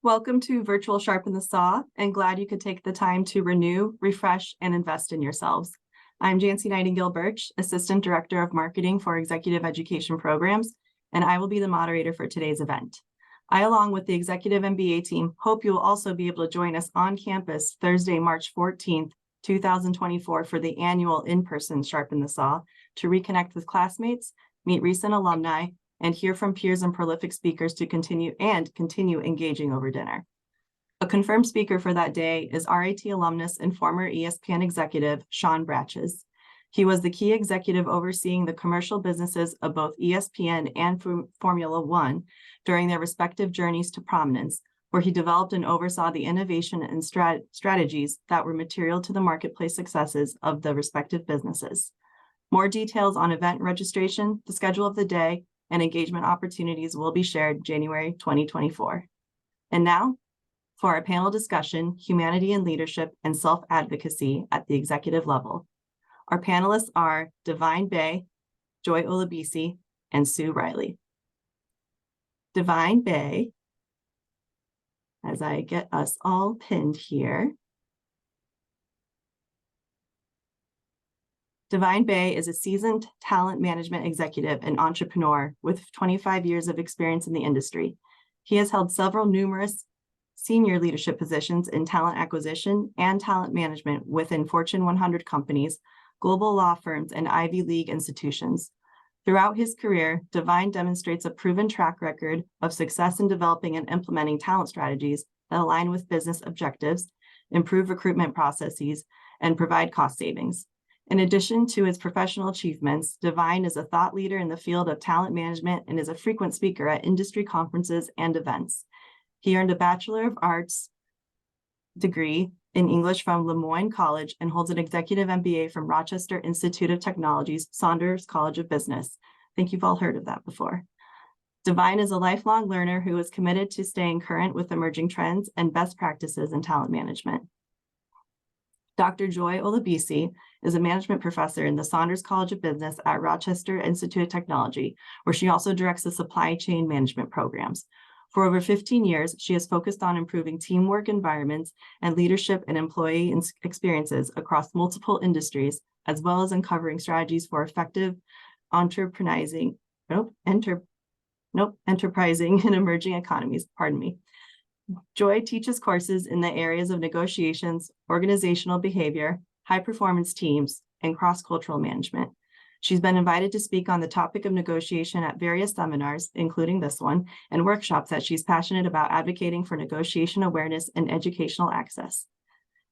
Welcome to virtual Sharpen the Saw, and glad you could take the time to renew, refresh, and invest in yourselves. I'm Jancy Nightingale-Birch, Assistant Director of Marketing for Executive Education Programs, and I will be the moderator for today's event. I, along with the Executive MBA team, hope you will also be able to join us on campus Thursday, March 14th, 2024 for the annual in-person Sharpen the Saw to reconnect with classmates, meet recent alumni, and hear from peers and prolific speakers to continue engaging over dinner. A confirmed speaker for that day is RIT alumnus and former ESPN executive, Sean Bratches. He was the key executive overseeing the commercial businesses of both ESPN and Formula One during their respective journeys to prominence, where he developed and oversaw the innovation and strategies that were material to the marketplace successes of the respective businesses. More details on event registration, the schedule of the day, and engagement opportunities will be shared January 2024. And now, for our panel discussion, Humanity and Leadership and Self-Advocacy at the Executive Level. Our panelists are Davine Bey, Joy Olabisi, and Sue Riley. Davine Bey, as I get us all pinned here. Davine Bey is a seasoned talent management executive and entrepreneur with 25 years of experience in the industry. He has held numerous senior leadership positions in talent acquisition and talent management within Fortune 100 companies, global law firms, and Ivy League institutions. Throughout his career, Davine demonstrates a proven track record of success in developing and implementing talent strategies that align with business objectives, improve recruitment processes, and provide cost savings. In addition to his professional achievements, Davine is a thought leader in the field of talent management and is a frequent speaker at industry conferences and events. He earned a Bachelor of Arts degree in English from Lemoyne College and holds an Executive MBA from Rochester Institute of Technology's Saunders College of Business. I think you've all heard of that before. Davine is a lifelong learner who is committed to staying current with emerging trends and best practices in talent management. Dr. Joy Olabisi is a management professor in the Saunders College of Business at Rochester Institute of Technology, where she also directs the supply chain management programs. For over 15 years, she has focused on improving teamwork environments and leadership and employee experiences across multiple industries, as well as uncovering strategies for effective enterprising in emerging economies. Joy teaches courses in the areas of negotiations, organizational behavior, high-performance teams, and cross-cultural management. She's been invited to speak on the topic of negotiation at various seminars, including this one, and workshops that she's passionate about advocating for negotiation awareness and educational access.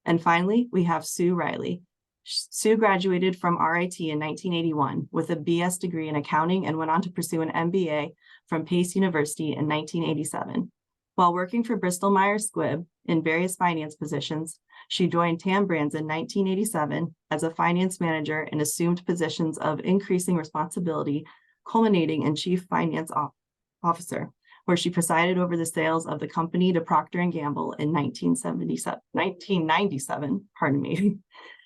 And finally, we have Sue Riley. Sue graduated from RIT in 1981 with a BS degree in accounting and went on to pursue an MBA from Pace University in 1987. While working for Bristol Myers Squibb in various finance positions, she joined Tam Brands in 1987 as a finance manager and assumed positions of increasing responsibility, culminating in Chief Finance Officer, where she presided over the sales of the company to Procter & Gamble in 1997.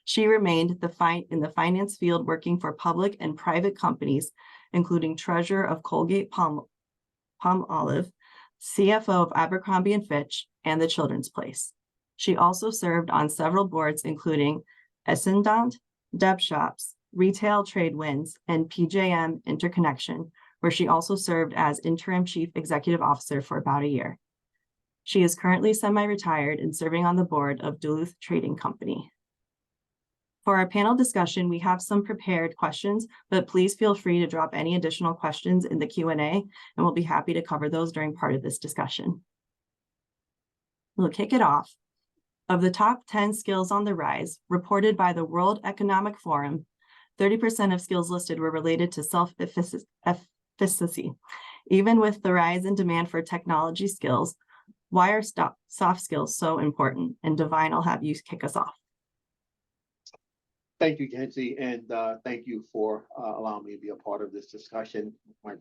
She remained in the finance field working for public and private companies, including Treasurer of Colgate Palmolive, CFO of Abercrombie & Fitch, and The Children's Place. She also served on several boards, including Essendant, Deb Shops, Retail Trade Winds, and PJM Interconnection, where she also served as Interim Chief Executive Officer for about a year. She is currently semi-retired and serving on the board of Duluth Trading Company. For our panel discussion, we have some prepared questions, but please feel free to drop any additional questions in the Q&A, and we'll be happy to cover those during part of this discussion. We'll kick it off. Of the top 10 skills on the rise, reported by the World Economic Forum, 30% of skills listed were related to self-efficacy. Even with the rise in demand for technology skills, why are soft skills so important? And Davine, I'll have you kick us off. Thank you, Jancy, and thank you for allowing me to be a part of this discussion. My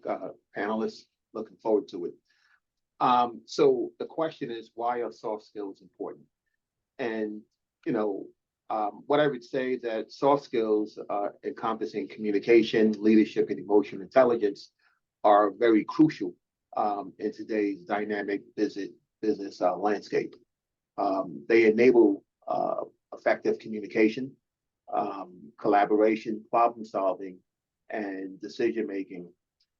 panelists, looking forward to it. So the question is, why are soft skills important? And, what I would say is that soft skills encompassing communication, leadership, and emotional intelligence are very crucial in today's dynamic, business landscape. They enable effective communication, collaboration, problem solving, and decision making.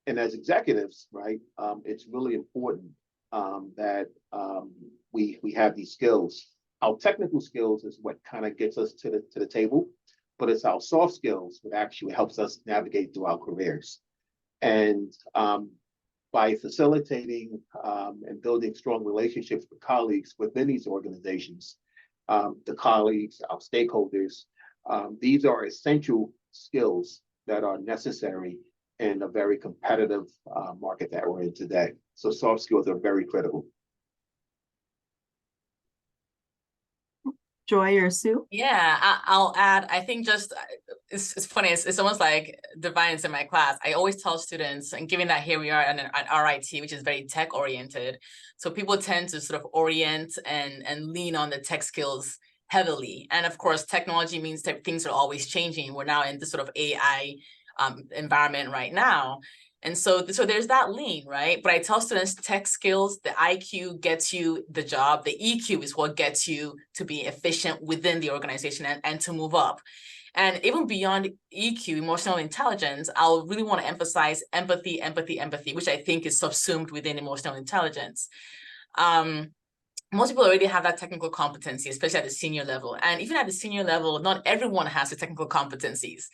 And as executives, right, it's really important that we have these skills. Our technical skills is what kind of gets us to the table, but it's our soft skills that actually helps us navigate through our careers. And by facilitating and building strong relationships with colleagues within these organizations, the colleagues, our stakeholders, these are essential skills that are necessary in a very competitive market that we're in today. So soft skills are very critical. Joy or Sue? Yeah, I'll add, I think just, it's funny, it's almost like Davine's in my class. I always tell students, and given that here we are at RIT, which is very tech oriented, so people tend to sort of orient and lean on the tech skills heavily. And of course, technology means that things are always changing. We're now in this sort of AI environment right now. And so there's that lean, right? But I tell students tech skills, the IQ gets you the job. The EQ is what gets you to be efficient within the organization and to move up. And even beyond EQ, emotional intelligence, I'll really want to emphasize empathy, which I think is subsumed within emotional intelligence. Most people already have that technical competency, especially at the senior level. And even at the senior level, not everyone has the technical competencies.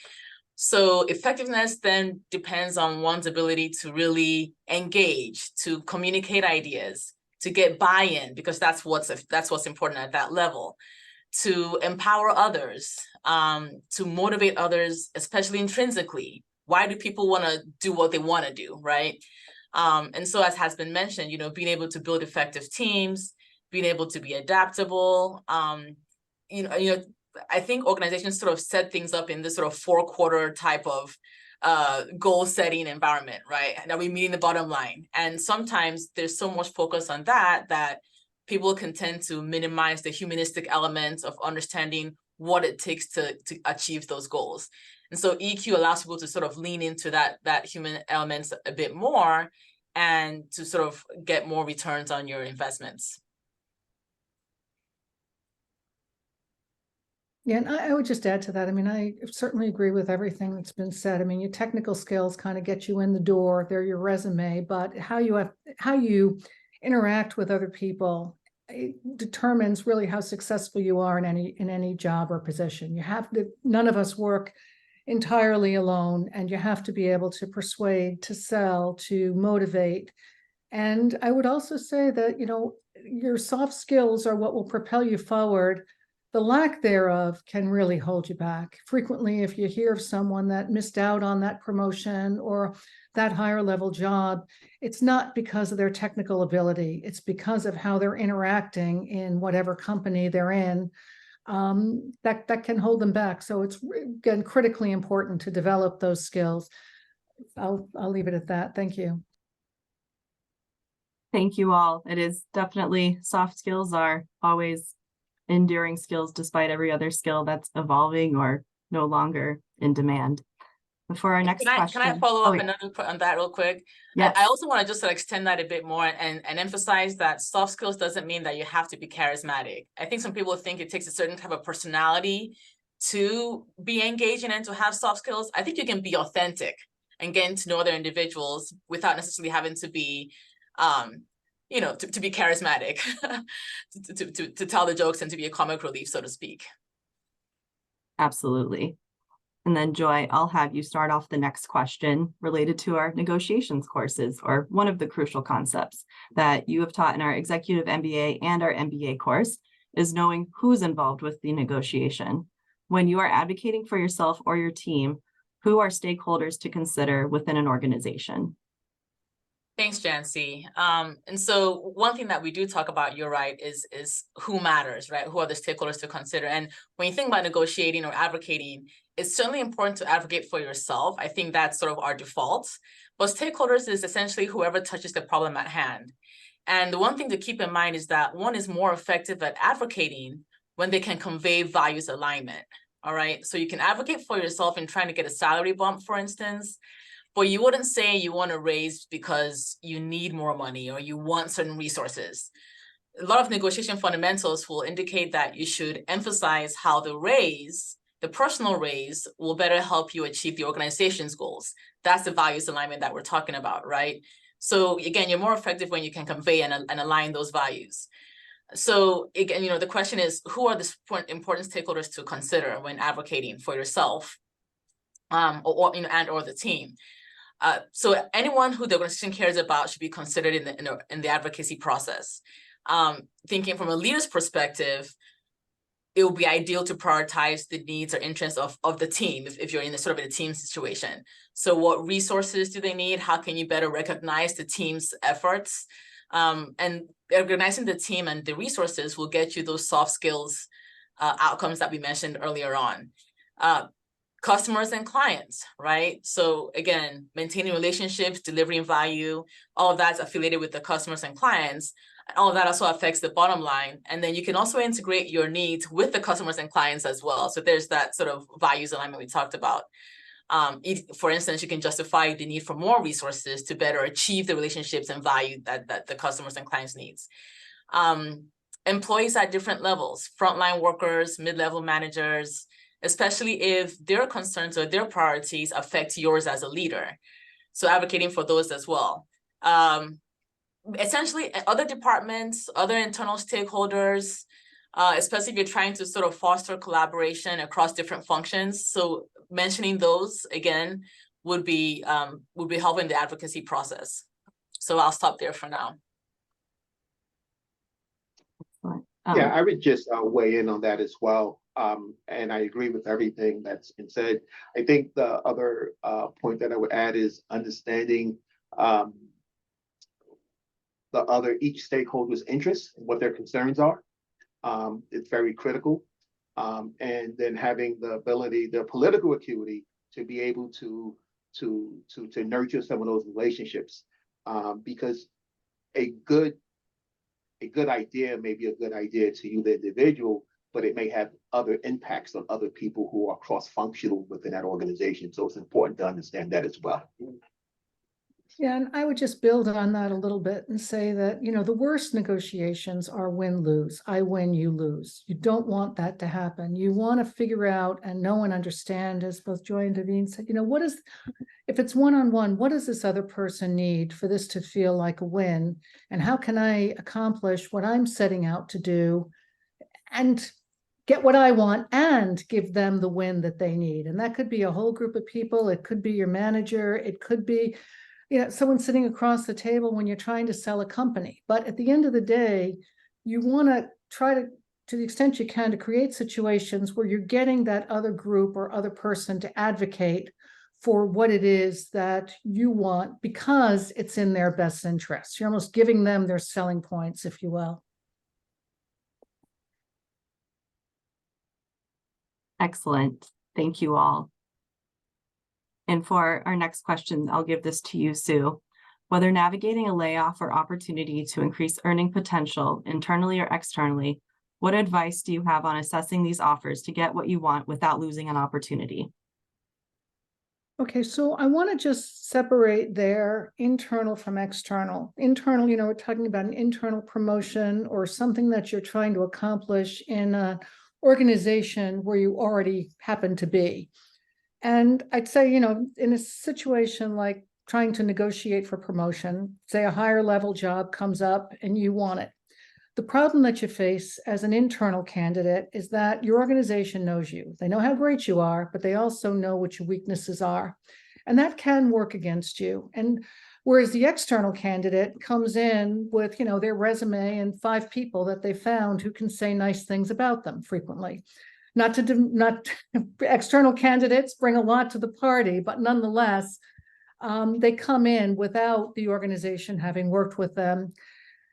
So effectiveness then depends on one's ability to really engage, to communicate ideas, to get buy-in, because that's what's important at that level, to empower others, to motivate others, especially intrinsically. Why do people want to do what they want to do, right? And so, as has been mentioned, being able to build effective teams, being able to be adaptable, I think organizations sort of set things up in this sort of 4-quarter type of goal setting environment, right? That we meeting the bottom line. And sometimes there's so much focus on that people can tend to minimize the humanistic elements of understanding what it takes to achieve those goals. And so EQ allows people to sort of lean into that human elements a bit more and to sort of get more returns on your investments. Yeah, and I would just add to that. I mean, I certainly agree with everything that's been said. I mean, your technical skills kind of get you in the door. They're your resume, but how you interact with other people, it determines really how successful you are in any job or position. None of us work entirely alone, and you have to be able to persuade, to sell, to motivate. And I would also say that, your soft skills are what will propel you forward. The lack thereof can really hold you back. Frequently, if you hear of someone that missed out on that promotion or that higher level job, it's not because of their technical ability. It's because of how they're interacting in whatever company they're in. That can hold them back. So it's, again, critically important to develop those skills. I'll leave it at that. Thank you. Thank you all. It is definitely, soft skills are always enduring skills despite every other skill that's evolving or no longer in demand. Before our next question. Can I follow up on that real quick? Yes. I also want to just extend that a bit more and emphasize that soft skills doesn't mean that you have to be charismatic. I think some people think it takes a certain type of personality to be engaging and to have soft skills. I think you can be authentic and getting to know other individuals without necessarily having to be to be charismatic, to tell the jokes and to be a comic relief, so to speak. Absolutely. And then Joy, I'll have you start off the next question related to our negotiations courses, or one of the crucial concepts that you have taught in our executive MBA and our MBA course is knowing who's involved with the negotiation. When you are advocating for yourself or your team, who are stakeholders to consider within an organization? Thanks, Jancy. And so one thing that we do talk about, you're right, is who matters, right? Who are the stakeholders to consider? And when you think about negotiating or advocating, it's certainly important to advocate for yourself. I think that's sort of our default. But stakeholders is essentially whoever touches the problem at hand. And the one thing to keep in mind is that one is more effective at advocating when they can convey values alignment, all right? So you can advocate for yourself in trying to get a salary bump, for instance, but you wouldn't say you want to raise because you need more money or you want certain resources. a lot of negotiation fundamentals will indicate that you should emphasize how the personal raise will better help you achieve the organization's goals. That's the values alignment that we're talking about, right? So again, you're more effective when you can convey and align those values. So again, the question is, who are the important stakeholders to consider when advocating for yourself, and or the team? So anyone who the organization cares about should be considered in the advocacy process. Thinking from a leader's perspective, it would be ideal to prioritize the needs or interests of the team if you're in a sort of a team situation. So what resources do they need? How can you better recognize the team's efforts? And organizing the team and the resources will get you those soft skills outcomes that we mentioned earlier on. Customers and clients, right? So again, maintaining relationships, delivering value, all of that's affiliated with the customers and clients. All of that also affects the bottom line. And then you can also integrate your needs with the customers and clients as well. So there's that sort of values alignment we talked about. For instance, you can justify the need for more resources to better achieve the relationships and value that the customers and clients needs. Employees at different levels, frontline workers, mid-level managers, especially if their concerns or their priorities affect yours as a leader. So advocating for those as well. Essentially, other departments, other internal stakeholders, especially if you're trying to sort of foster collaboration across different functions. So mentioning those again would be helping the advocacy process. So I'll stop there for now. Yeah, I would just weigh in on that as well. And I agree with everything that's been said. I think the other point that I would add is understanding each stakeholder's interests and what their concerns are. It's very critical. And then having the ability, the political acuity to be able to nurture some of those relationships. Because a good idea may be a good idea to you, the individual, but it may have other impacts on other people who are cross-functional within that organization. So it's important to understand that as well. Yeah, and I would just build on that a little bit and say that, the worst negotiations are win-lose. I win, you lose. You don't want that to happen. You want to figure out and know and understand, as both Joy and Davine said, if it's one-on-one, what does this other person need for this to feel like a win? And how can I accomplish what I'm setting out to do and get what I want and give them the win that they need? And that could be a whole group of people. It could be your manager. It could be someone sitting across the table when you're trying to sell a company. But at the end of the day, you want to try to the extent you can, to create situations where you're getting that other group or other person to advocate for what it is that you want because it's in their best interest. You're almost giving them their selling points, if you will. Excellent. Thank you all. And for our next question, I'll give this to you, Sue. Whether navigating a layoff or opportunity to increase earning potential internally or externally, what advice do you have on assessing these offers to get what you want without losing an opportunity? Okay, so I want to just separate their internal from external. Internal, we're talking about an internal promotion or something that you're trying to accomplish in an organization where you already happen to be. And I'd say, in a situation like trying to negotiate for promotion, say a higher level job comes up and you want it. The problem that you face as an internal candidate is that your organization knows you. They know how great you are, but they also know what your weaknesses are. And that can work against you. And whereas the external candidate comes in with, their resume and 5 people that they found who can say nice things about them frequently. Not external candidates bring a lot to the party, but nonetheless, they come in without the organization having worked with them.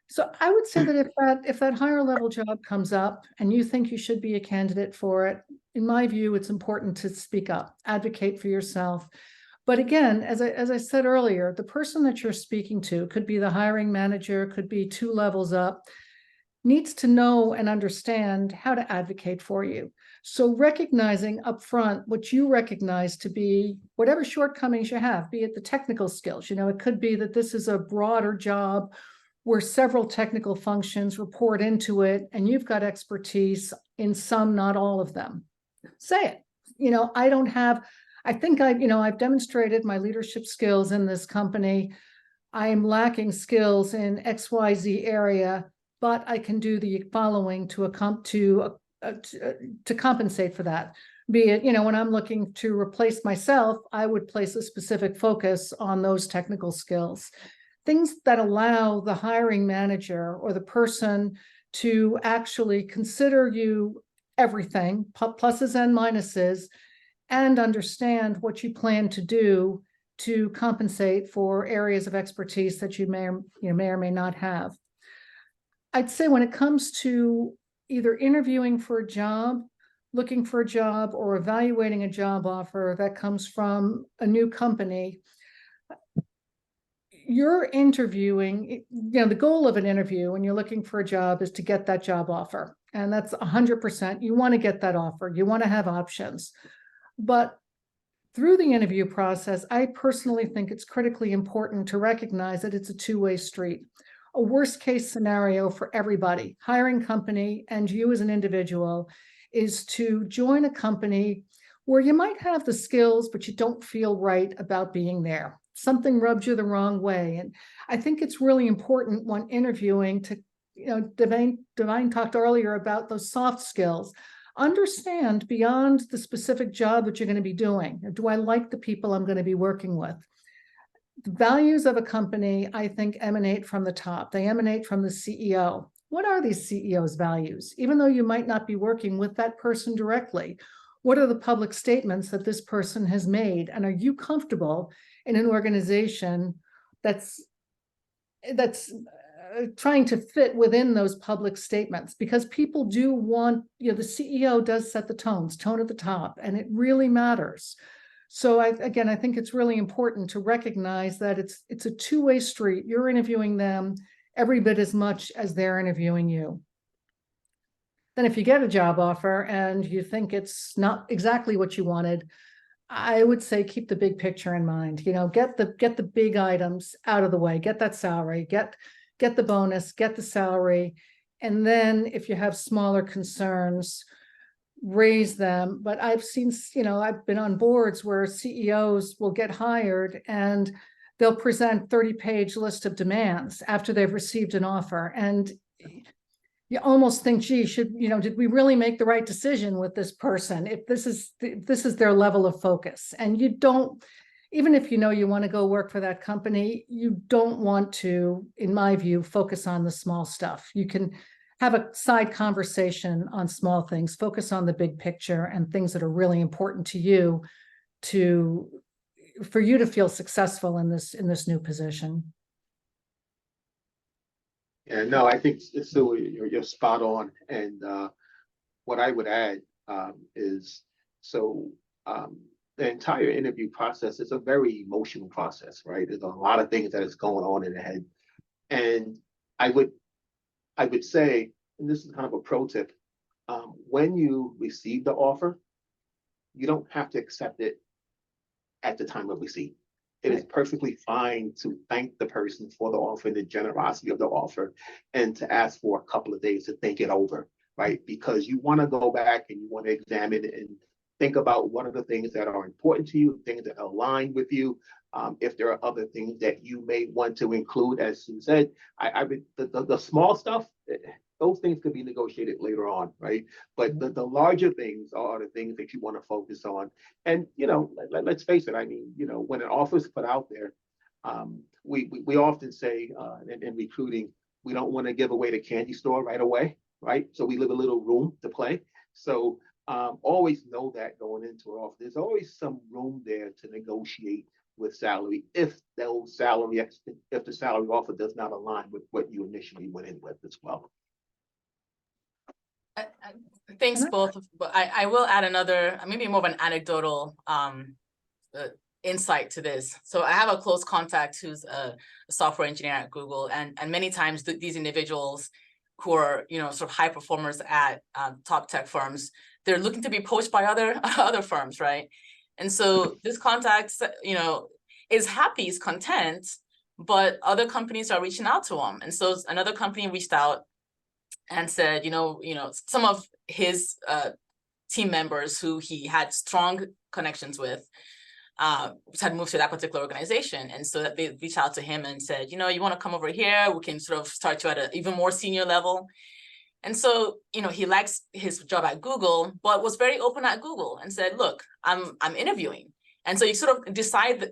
So I would say that if that higher level job comes up and you think you should be a candidate for it, in my view, it's important to speak up, advocate for yourself. But again, as I said earlier, the person that you're speaking to could be the hiring manager, could be 2 levels up, needs to know and understand how to advocate for you. So recognizing upfront what you recognize to be whatever shortcomings you have, be it the technical skills, it could be that this is a broader job where several technical functions report into it, and you've got expertise in some, not all of them. Say it. I think I've demonstrated my leadership skills in this company. I am lacking skills in XYZ area, but I can do the following to compensate for that. Be it, when I'm looking to replace myself, I would place a specific focus on those technical skills. Things that allow the hiring manager or the person to actually consider you everything, pluses and minuses, and understand what you plan to do to compensate for areas of expertise that you may or may not have. I'd say when it comes to either interviewing for a job, looking for a job, or evaluating a job offer that comes from a new company, you're interviewing, the goal of an interview when you're looking for a job is to get that job offer. And that's 100%. You want to get that offer. You want to have options. But through the interview process, I personally think it's critically important to recognize that it's a two-way street. A worst case scenario for everybody, hiring company and you as an individual, is to join a company where you might have the skills, but you don't feel right about being there. Something rubs you the wrong way. And I think it's really important when interviewing to, Davine talked earlier about those soft skills. Understand beyond the specific job that you're going to be doing. Do I like the people I'm going to be working with? The values of a company, I think, emanate from the top. They emanate from the CEO. What are these CEO's values? Even though you might not be working with that person directly, what are the public statements that this person has made? And are you comfortable in an organization that's trying to fit within those public statements? Because people do want, the CEO does set the tone at the top, and it really matters. So I think it's really important to recognize that it's a two-way street. You're interviewing them every bit as much as they're interviewing you. Then if you get a job offer and you think it's not exactly what you wanted, I would say keep the big picture in mind. Get the big items out of the way, get that salary, get the bonus, get the salary. And then if you have smaller concerns, raise them. But I've seen, I've been on boards where CEOs will get hired and they'll present 30-page list of demands after they've received an offer. And you almost think, gee, did we really make the right decision with this person? If this is their level of focus, and you don't, even if you want to go work for that company, you don't want to, in my view, focus on the small stuff. You can have a side conversation on small things, focus on the big picture and things that are really important to you for you to feel successful in this new position. Yeah, no, I think so. You're spot on. And what I would add is the entire interview process is a very emotional process, right? There's a lot of things that is going on in the head. And I would say, and this is kind of a pro tip, when you receive the offer, you don't have to accept it at the time of receipt. It is perfectly fine to thank the person for the offer and the generosity of the offer, and to ask for a couple of days to think it over, right? Because you want to go back and you want to examine and think about what are the things that are important to you, things that align with you. If there are other things that you may want to include, as Sue said, the small stuff, those things could be negotiated later on, right? But the larger things are the things that you want to focus on. And, let's face it, when an offer is put out there, we often say in recruiting, we don't want to give away the candy store right away, right? So we leave a little room to play. So always know that going into an offer, there's always some room there to negotiate with salary if the salary offer does not align with what you initially went in with as well. Thanks both, but I will add another, maybe more of an anecdotal insight to this. So I have a close contact who's a software engineer at Google, and many times these individuals who are sort of high performers at top tech firms, they're looking to be poached by other firms, right? And so this contact, is happy, is content, but other companies are reaching out to him. And so another company reached out and said, some of his team members who he had strong connections with had moved to that particular organization. And so that they reached out to him and said, you want to come over here, we can sort of start you at an even more senior level. And so, he likes his job at Google, but was very open at Google and said, look, I'm interviewing. And so you sort of decide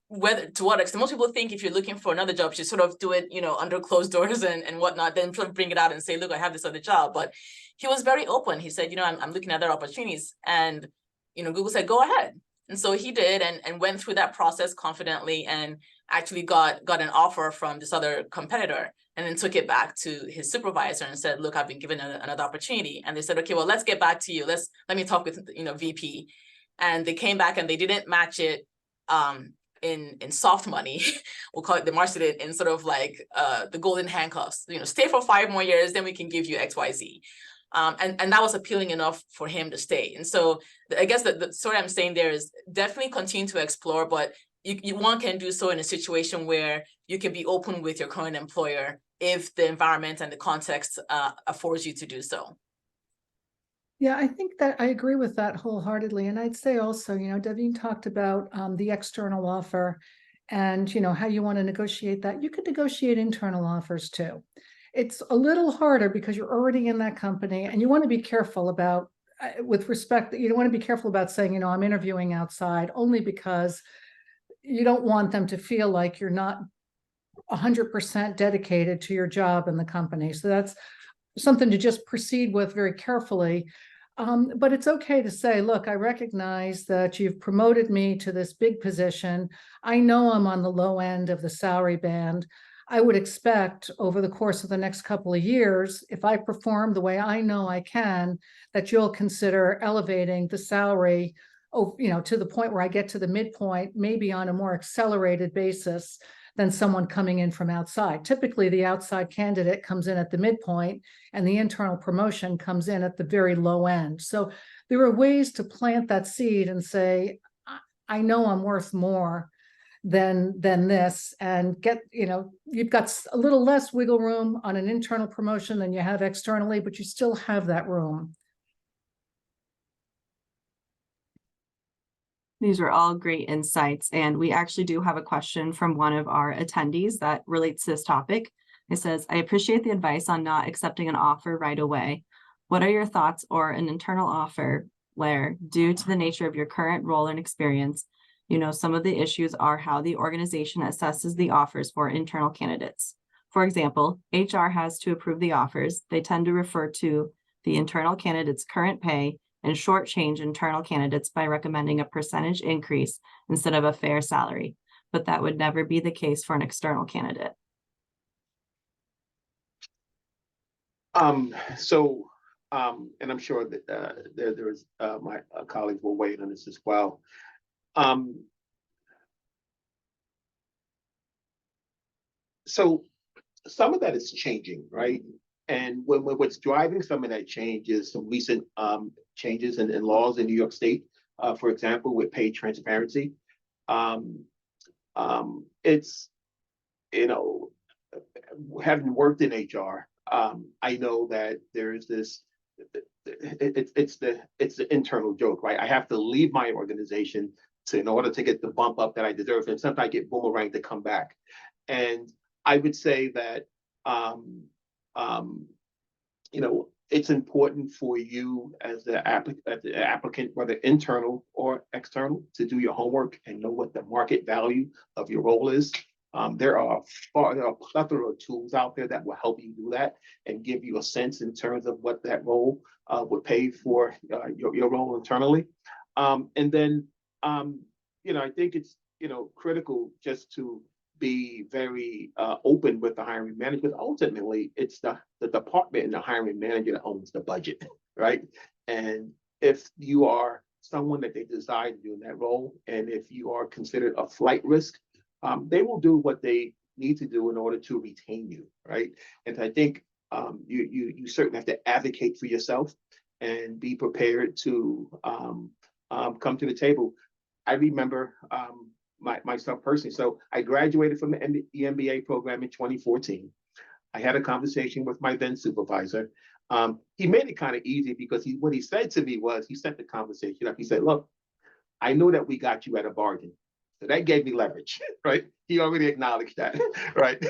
whether, to what extent. Most people think if you're looking for another job, you sort of do it, under closed doors and whatnot, then sort of bring it out and say, look, I have this other job. But he was very open. He said, I'm looking at other opportunities. And, Google said, go ahead. And so he did and went through that process confidently and actually got an offer from this other competitor, and then took it back to his supervisor and said, look, I've been given another opportunity. And they said, okay, well, let's get back to you. Let me talk with, VP. And they came back and they didn't match it in soft money. We'll call it, they matched it in sort of like the golden handcuffs, stay for 5 more years, then we can give you XYZ. And that was appealing enough for him to stay. And so I guess the story I'm saying there is definitely continue to explore, but one can do so in a situation where you can be open with your current employer if the environment and the context affords you to do so. Yeah, I think that I agree with that wholeheartedly. And I'd say also, Davine talked about the external offer and, how you want to negotiate that. You could negotiate internal offers too. It's a little harder because you're already in that company and you want to be careful about, with respect, you don't want to be careful about saying, I'm interviewing outside, only because you don't want them to feel like you're not 100% dedicated to your job in the company. So that's something to just proceed with very carefully. But it's okay to say, look, I recognize that you've promoted me to this big position. I know I'm on the low end of the salary band. I would expect over the course of the next couple of years, if I perform the way I know I can, that you'll consider elevating the salary, to the point where I get to the midpoint, maybe on a more accelerated basis than someone coming in from outside. Typically, the outside candidate comes in at the midpoint and the internal promotion comes in at the very low end. So there are ways to plant that seed and say, I know I'm worth more than this, and get, you've got a little less wiggle room on an internal promotion than you have externally, but you still have that room. These are all great insights, and we actually do have a question from one of our attendees that relates to this topic. It says, I appreciate the advice on not accepting an offer right away. What are your thoughts or an internal offer where, due to the nature of your current role and experience, some of the issues are how the organization assesses the offers for internal candidates. For example, HR has to approve the offers. They tend to refer to the internal candidate's current pay and shortchange internal candidates by recommending a percentage increase instead of a fair salary, but that would never be the case for an external candidate. And I'm sure that there is my colleagues will weigh in on this as well. So some of that is changing, right? And what's driving some of that change is some recent changes in laws in New York State, for example, with pay transparency. It's, having worked in HR, I know that there's this, it's the internal joke, right? I have to leave my organization in order to get the bump up that I deserve, and sometimes I get boomerang to come back. And I would say that it's important for you as the applicant, whether internal or external, to do your homework and know what the market value of your role is. There are a plethora of tools out there that will help you do that and give you a sense in terms of what that role would pay for your role internally. And then, I think it's, critical just to be very open with the hiring manager, because ultimately it's the department and the hiring manager that owns the budget, right? And if you are someone that they decide to do in that role, and if you are considered a flight risk, they will do what they need to do in order to retain you, right? And I think you certainly have to advocate for yourself and be prepared to come to the table. I remember myself personally. So I graduated from the MBA program in 2014. I had a conversation with my then supervisor. He made it kind of easy because what he said to me was, he set the conversation up. He said, look, I know that we got you at a bargain. So that gave me leverage, right? He already acknowledged that, right?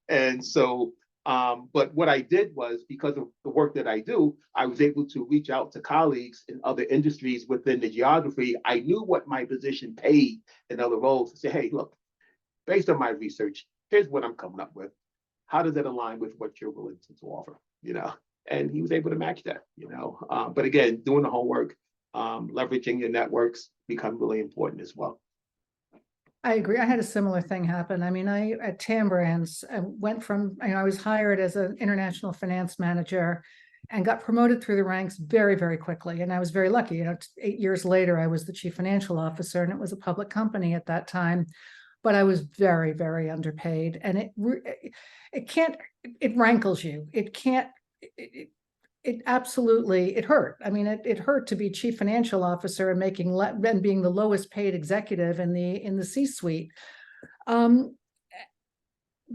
And so, but what I did was, because of the work that I do, I was able to reach out to colleagues in other industries within the geography. I knew what my position paid in other roles to say, hey, look, based on my research, here's what I'm coming up with. How does that align with what you're willing to offer? You know, and he was able to match that, you know. But again, doing the homework, leveraging your networks become really important as well. I agree. I had a similar thing happen. I mean, at Tam Brands, I went from, I was hired as an international finance manager and got promoted through the ranks very, very quickly. And I was very lucky. You know, 8 years later, I was the chief financial officer, and it was a public company at that time. But I was very, very underpaid, and it rankles you. It absolutely, it hurt. I mean, it hurt to be chief financial officer and being the lowest paid executive in the C-suite. But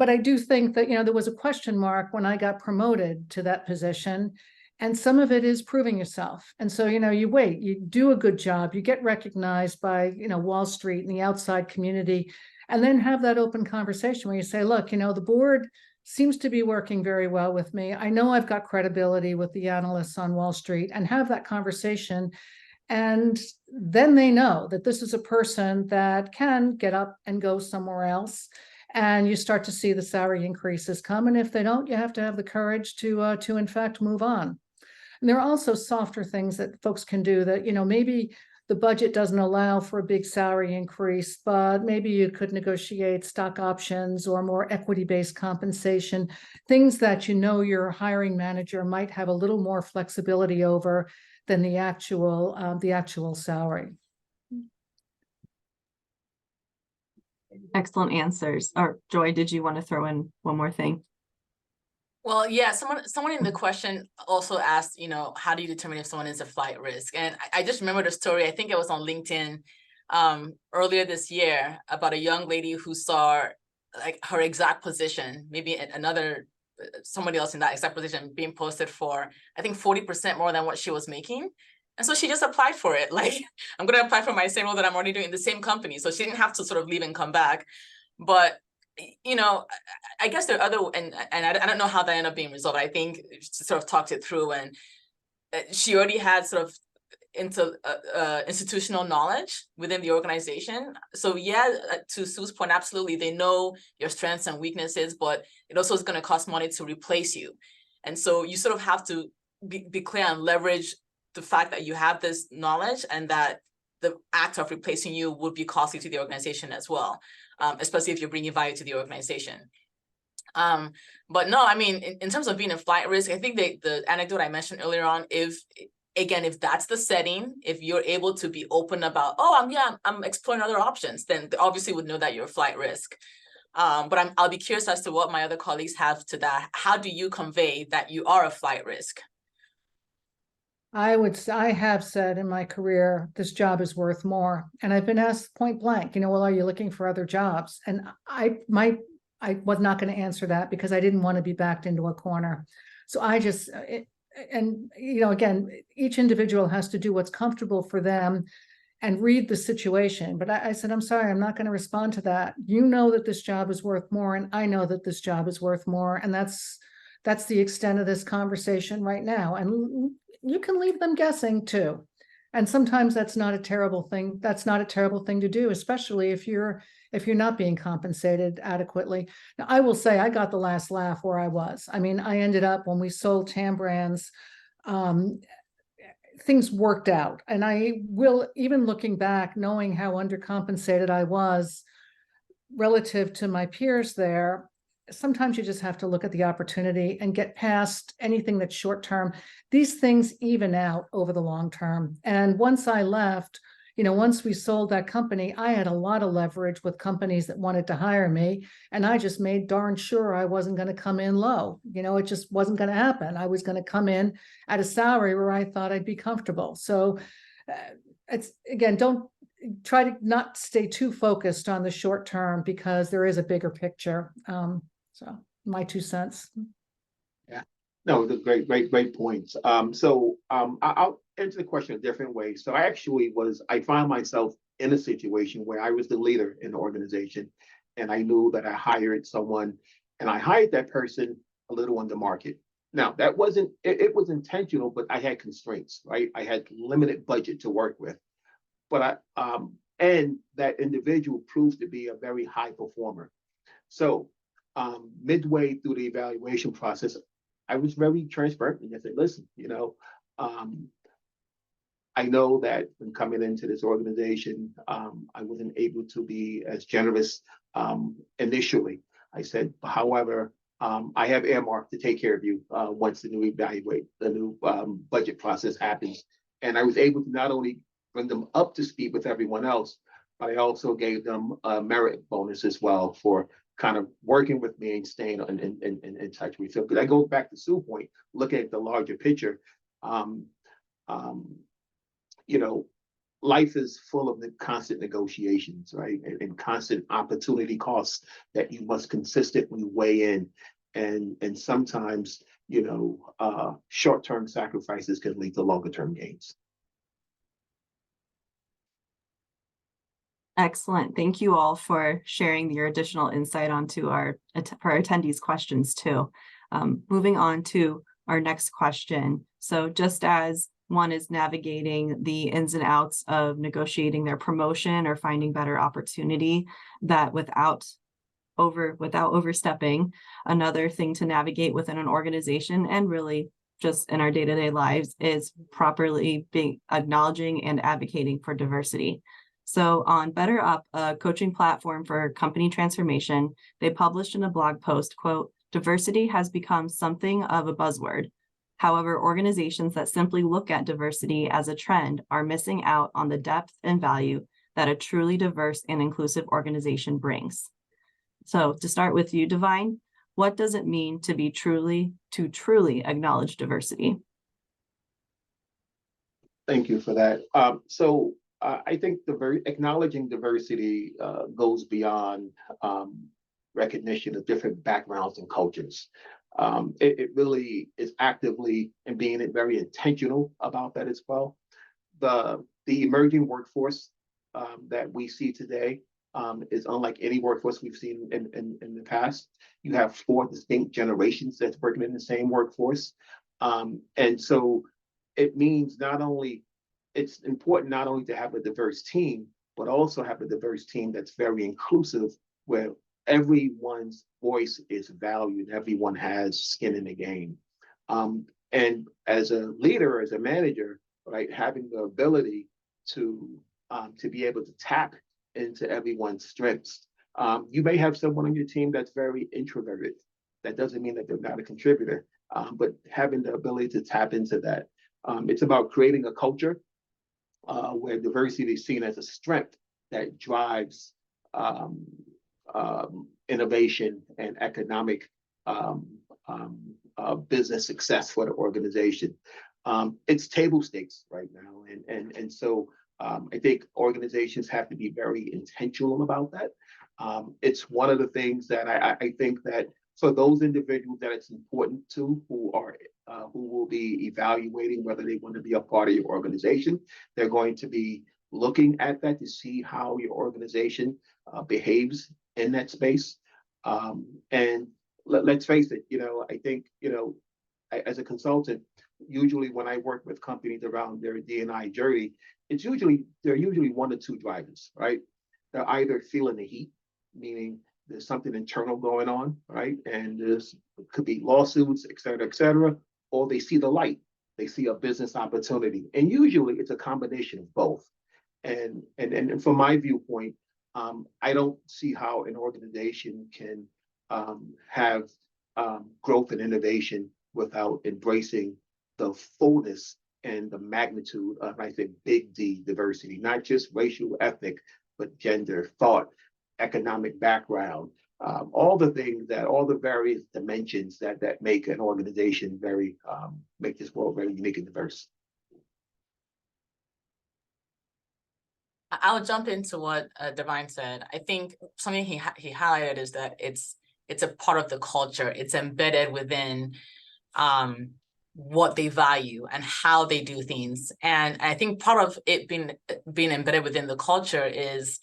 I do think that, there was a question mark when I got promoted to that position, and some of it is proving yourself. And so, you wait, you do a good job, you get recognized by, Wall Street and the outside community, and then have that open conversation where you say, look, the board seems to be working very well with me. I know I've got credibility with the analysts on Wall Street, and have that conversation. And then they know that this is a person that can get up and go somewhere else. And you start to see the salary increases come. And if they don't, you have to have the courage to in fact move on. And there are also softer things that folks can do that, maybe the budget doesn't allow for a big salary increase, but maybe you could negotiate stock options or more equity-based compensation, things that your hiring manager might have a little more flexibility over than the actual salary. Excellent answers. Or Joy, did you want to throw in one more thing? Well, yeah, someone in the question also asked, how do you determine if someone is a flight risk? And I just remember the story, I think it was on LinkedIn earlier this year, about a young lady who saw like her exact position, maybe somebody else in that exact position being posted for, I think 40% more than what she was making. And so she just applied for it. Like, I'm going to apply for my same role that I'm already doing in the same company. So she didn't have to sort of leave and come back. But I guess there are other, and I don't know how that ended up being resolved. I think she sort of talked it through, and she already had sort of institutional knowledge within the organization. So yeah, to Sue's point, absolutely, they know your strengths and weaknesses, but it also is going to cost money to replace you. And so you sort of have to be clear and leverage the fact that you have this knowledge, and that the act of replacing you would be costly to the organization as well. Especially if you're bringing value to the organization. But no, I mean, in terms of being a flight risk, I think the anecdote I mentioned earlier on, if that's the setting, if you're able to be open about, I'm exploring other options, then they obviously would know that you're a flight risk. But I'll be curious as to what my other colleagues have to that. How do you convey that you are a flight risk? I have said in my career, this job is worth more. And I've been asked point blank, well, are you looking for other jobs? And I was not going to answer that because I didn't want to be backed into a corner. So again, each individual has to do what's comfortable for them and read the situation. But I said, I'm sorry, I'm not going to respond to that. You know that this job is worth more, and I know that this job is worth more. And that's the extent of this conversation right now. And you can leave them guessing too. And sometimes that's not a terrible thing. That's not a terrible thing to do, especially if you're not being compensated adequately. Now, I will say I got the last laugh where I was. I mean, I ended up, when we sold Tam Brands, things worked out. And I will, even looking back, knowing how undercompensated I was relative to my peers there, sometimes you just have to look at the opportunity and get past anything that's short term. These things even out over the long term. And once I left, once we sold that company, I had a lot of leverage with companies that wanted to hire me. And I just made darn sure I wasn't going to come in low. It just wasn't going to happen. I was going to come in at a salary where I thought I'd be comfortable. So it's, again, try to not stay too focused on the short term because there is a bigger picture. So my 2 cents. No, the great points. I'll answer the question a different way. So I found myself in a situation where I was the leader in the organization, and I knew that I hired someone, and I hired that person a little on the market. Now, that wasn't, it was intentional, but I had constraints, right? I had limited budget to work with. But and that individual proved to be a very high performer. So midway through the evaluation process, I was very transparent and I said, listen, I know that when coming into this organization, I wasn't able to be as generous initially. I said, however, I have earmarked to take care of you once the new budget process happens. And I was able to not only bring them up to speed with everyone else, but I also gave them a merit bonus as well for kind of working with me and staying in touch with me. So, because I go back to Sue's point, looking at the larger picture, life is full of the constant negotiations, right? And constant opportunity costs that you must consistently weigh in. And sometimes, short-term sacrifices can lead to longer-term gains. Excellent. Thank you all for sharing your additional insight onto our attendees' questions too. Moving on to our next question. So just as one is navigating the ins and outs of negotiating their promotion or finding better opportunity, that without overstepping, another thing to navigate within an organization and really just in our day-to-day lives is properly acknowledging and advocating for diversity. So on Better Up, a coaching platform for company transformation, they published in a blog post, quote, "Diversity has become something of a buzzword. However, organizations that simply look at diversity as a trend are missing out on the depth and value that a truly diverse and inclusive organization brings." So to start with you, Davine, what does it mean to truly acknowledge diversity? Thank you for that. I think acknowledging diversity goes beyond recognition of different backgrounds and cultures. It really is actively and being very intentional about that as well. The emerging workforce that we see today is unlike any workforce we've seen in the past. You have 4 distinct generations that's working in the same workforce. And so it means it's important not only to have a diverse team, but also have a diverse team that's very inclusive, where everyone's voice is valued, everyone has skin in the game. And as a leader, as a manager, right, having the ability to be able to tap into everyone's strengths. You may have someone on your team that's very introverted. That doesn't mean that they're not a contributor, but having the ability to tap into that. It's about creating a culture where diversity is seen as a strength that drives innovation and economic business success for the organization. It's table stakes right now, and so I think organizations have to be very intentional about that. It's one of the things that I think that for those individuals that it's important to, who will be evaluating whether they want to be a part of your organization, they're going to be looking at that to see how your organization behaves in that space. And let's face it, I think, as a consultant, usually when I work with companies around their D&I journey, they're usually 1 or 2 drivers, right? They're either feeling the heat, meaning there's something internal going on, right? And it could be lawsuits, et cetera, or they see the light, they see a business opportunity. And usually it's a combination of both. And from my viewpoint, I don't see how an organization can have growth and innovation without embracing the fullness and the magnitude of, I think, big D diversity, not just racial, ethnic, but gender, thought, economic background, all the various dimensions that make an organization make this world very unique and diverse. I'll jump into what Davine said. I think something he highlighted is that it's a part of the culture. It's embedded within what they value and how they do things. And I think part of it being embedded within the culture is,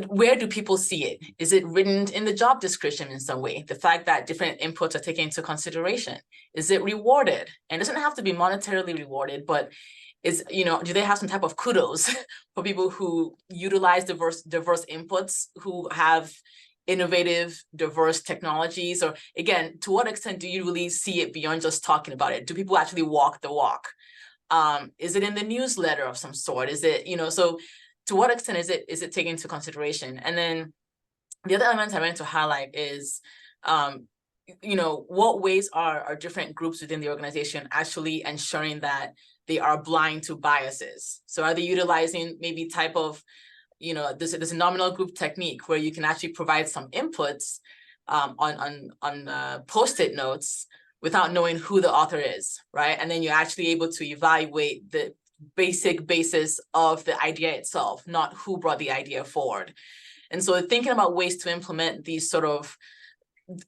where do people see it? Is it written in the job description in some way? The fact that different inputs are taken into consideration. Is it rewarded? And it doesn't have to be monetarily rewarded, but do they have some type of kudos for people who utilize diverse inputs, who have innovative, diverse technologies? Or again, to what extent do you really see it beyond just talking about it? Do people actually walk the walk? Is it in the newsletter of some sort? Is it, so to what extent is it taken into consideration? And then the other element I wanted to highlight is, what ways are different groups within the organization actually ensuring that they are blind to biases? So are they utilizing maybe type of, there's a nominal group technique where you can actually provide some inputs on Post-it notes without knowing who the author is, right? And then you're actually able to evaluate the basic basis of the idea itself, not who brought the idea forward. And so thinking about ways to implement these sort of,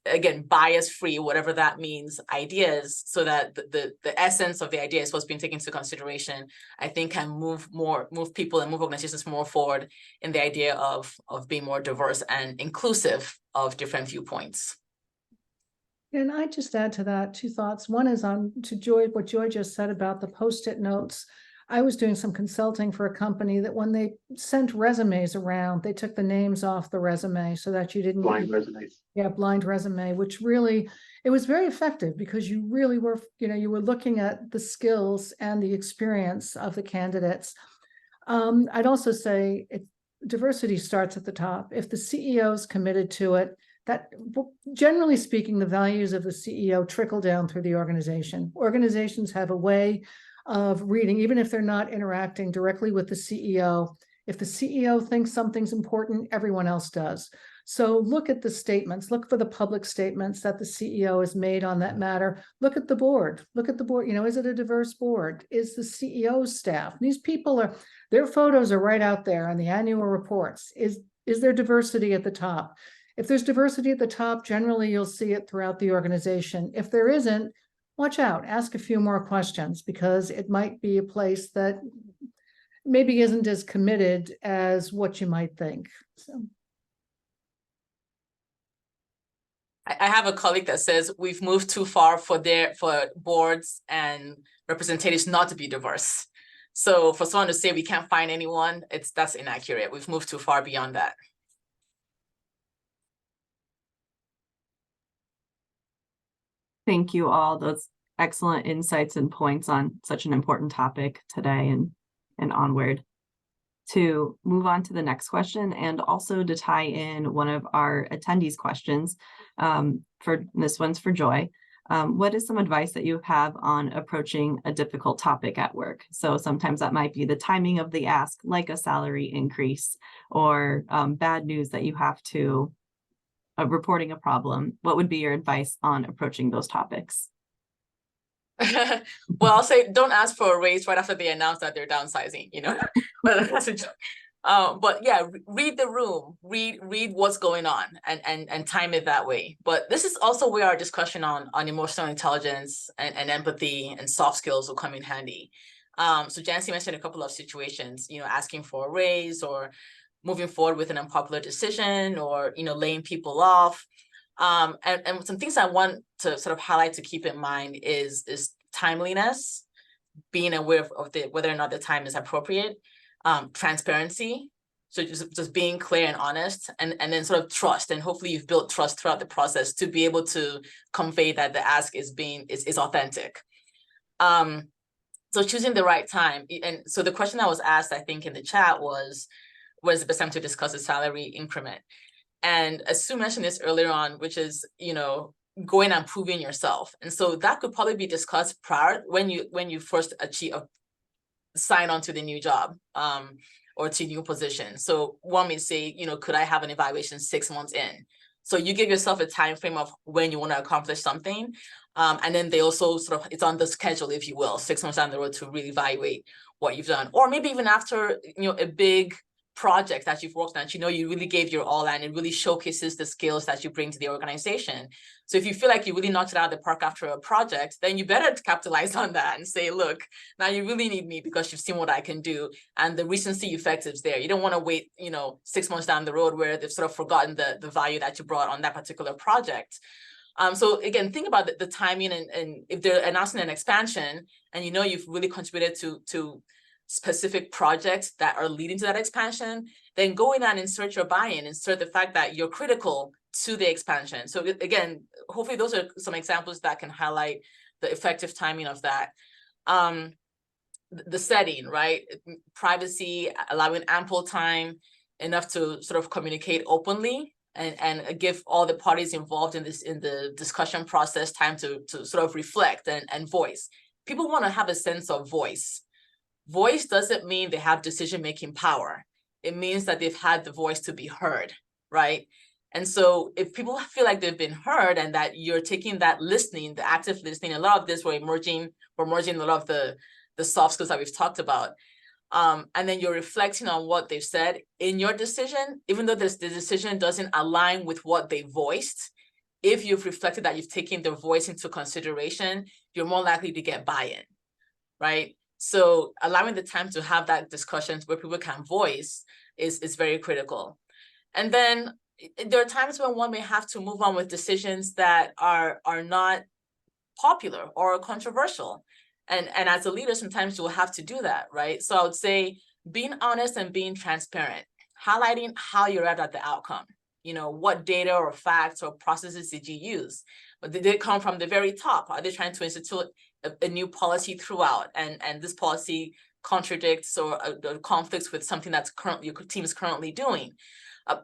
again, bias-free, whatever that means, ideas, so that the essence of the idea is what's being taken into consideration, I think can move people and move organizations more forward in the idea of being more diverse and inclusive of different viewpoints. And I just add to that 2 thoughts. One is on to Joy, what Joy just said about the Post-it notes. I was doing some consulting for a company that when they sent resumes around, they took the names off the resume so that you didn't— Blind resumes. Yeah, blind resume, which really, it was very effective because you really were, you were looking at the skills and the experience of the candidates. I'd also say diversity starts at the top. If the CEO is committed to it, that generally speaking, the values of the CEO trickle down through the organization. Organizations have a way of reading, even if they're not interacting directly with the CEO. If the CEO thinks something's important, everyone else does. So look at the statements, look for the public statements that the CEO has made on that matter. Look at the board, is it a diverse board? Is the CEO's staff? These people their photos are right out there on the annual reports. Is there diversity at the top? If there's diversity at the top, generally you'll see it throughout the organization. If there isn't, watch out, ask a few more questions, because it might be a place that maybe isn't as committed as what you might think. So. I have a colleague that says we've moved too far for boards and representatives not to be diverse. So for someone to say we can't find anyone, that's inaccurate. We've moved too far beyond that. Thank you all. Those excellent insights and points on such an important topic today and onward. To move on to the next question, and also to tie in one of our attendees' questions, for this one's for Joy. What is some advice that you have on approaching a difficult topic at work? So sometimes that might be the timing of the ask, like a salary increase, or bad news that you have to reporting a problem. What would be your advice on approaching those topics? Well, I'll say don't ask for a raise right after they announce that they're downsizing, but that's a joke. But yeah, read the room, read what's going on, and time it that way. But this is also where our discussion on emotional intelligence and empathy and soft skills will come in handy. So Jancy mentioned a couple of situations, asking for a raise, or moving forward with an unpopular decision, or laying people off. And some things I want to sort of highlight to keep in mind is timeliness, being aware of whether or not the time is appropriate, transparency, so just being clear and honest, and then sort of trust. And hopefully you've built trust throughout the process to be able to convey that the ask is authentic. So choosing the right time. And so the question that was asked, I think, in the chat was the best time to discuss a salary increment? And as Sue mentioned this earlier on, which is, going and proving yourself. And so that could probably be discussed prior, when you first sign on to the new job, or to new position. So one may say, could I have an evaluation 6 months in? So you give yourself a time frame of when you want to accomplish something. And then they also it's on the schedule, if you will, 6 months down the road to really evaluate what you've done, or maybe even after, a big project that you've worked on, you really gave your all, and it really showcases the skills that you bring to the organization. So if you feel like you really knocked it out of the park after a project, then you better capitalize on that and say, look, now you really need me because you've seen what I can do. And the recency effect is there. You don't want to wait, 6 months down the road where they've sort of forgotten the value that you brought on that particular project. So again, think about the timing, and if they're announcing an expansion and you've really contributed to specific projects that are leading to that expansion, then go in and insert your buy-in, insert the fact that you're critical to the expansion. So again, hopefully those are some examples that can highlight the effective timing of that. The setting, right? Privacy, allowing ample time, enough to sort of communicate openly, and give all the parties involved in the discussion process time to sort of reflect and voice. People want to have a sense of voice. Voice doesn't mean they have decision-making power. It means that they've had the voice to be heard, right? And so if people feel like they've been heard and that you're taking that listening, the active listening, a lot of this we're merging a lot of the soft skills that we've talked about. And then you're reflecting on what they've said in your decision, even though the decision doesn't align with what they voiced. If you've reflected that you've taken their voice into consideration, you're more likely to get buy-in, right? So allowing the time to have that discussion where people can voice is very critical. And then there are times when one may have to move on with decisions that are not popular or controversial. And as a leader, sometimes you will have to do that, right? So I would say being honest and being transparent, highlighting how you arrived at the outcome. What data or facts or processes did you use? But did they come from the very top? Are they trying to institute a new policy throughout? And this policy contradicts or conflicts with something that's your team is currently doing.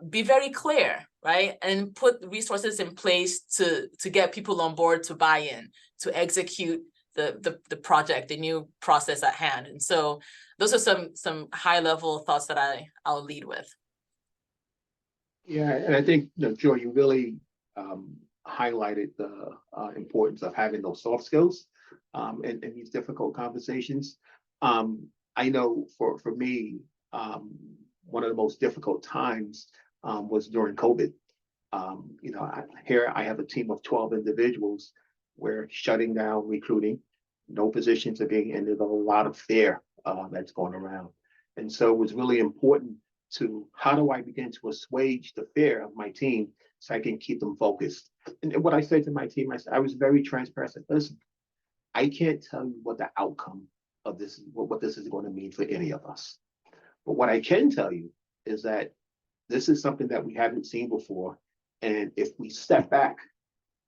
Be very clear, right? And put resources in place to get people on board to buy in, to execute the project, the new process at hand. And so those are some high level thoughts that I'll lead with. Yeah, and I think, Joy, you really highlighted the importance of having those soft skills in these difficult conversations. I know for me, one of the most difficult times was during COVID. Here I have a team of 12 individuals. We're shutting down recruiting. No positions are being ended. A lot of fear that's going around. And so it was really important to how do I begin to assuage the fear of my team so I can keep them focused. And what I said to my team, I was very transparent. I said, listen, I can't tell you what the outcome of this, what this is going to mean for any of us. But what I can tell you is that this is something that we haven't seen before. And if we step back,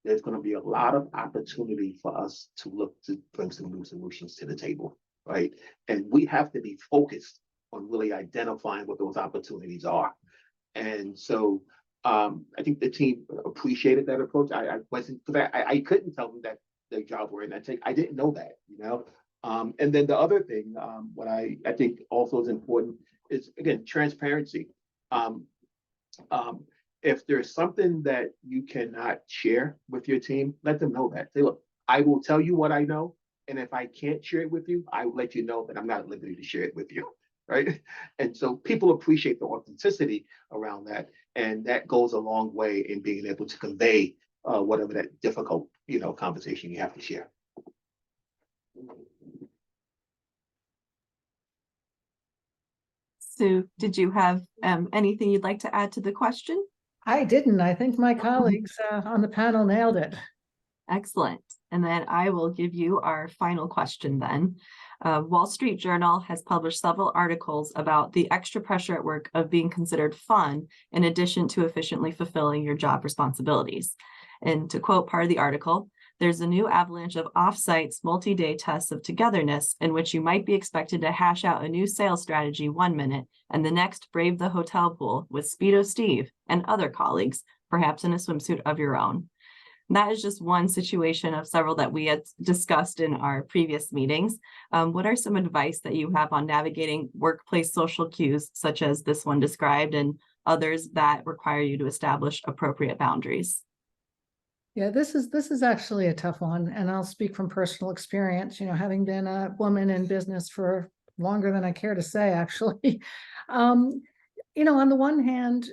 there's going to be a lot of opportunity for us to look to bring some new solutions to the table, right? And we have to be focused on really identifying what those opportunities are. And so I think the team appreciated that approach. I wasn't, because I couldn't tell them that their job were in that take. I didn't know that, And then the other thing, what I think also is important is, again, transparency. If there's something that you cannot share with your team, let them know that. Say, look, I will tell you what I know. And if I can't share it with you, I will let you know that I'm not at liberty to share it with you, right? And so people appreciate the authenticity around that. And that goes a long way in being able to convey whatever that difficult, conversation you have to share. Sue, did you have anything you'd like to add to the question? I didn't. I think my colleagues on the panel nailed it. Excellent. And then I will give you our final question then. Wall Street Journal has published several articles about the extra pressure at work of being considered fun in addition to efficiently fulfilling your job responsibilities. And to quote part of the article, there's a new avalanche of off-sites multi-day tests of togetherness in which you might be expected to hash out a new sales strategy one minute and the next brave the hotel pool with Speedo Steve and other colleagues, perhaps in a swimsuit of your own. And that is just one situation of several that we had discussed in our previous meetings. What are some advice that you have on navigating workplace social cues, such as this one described, and others that require you to establish appropriate boundaries? Yeah, this is actually a tough one, and I'll speak from personal experience. Having been a woman in business for longer than I care to say, actually. You know, on the one hand,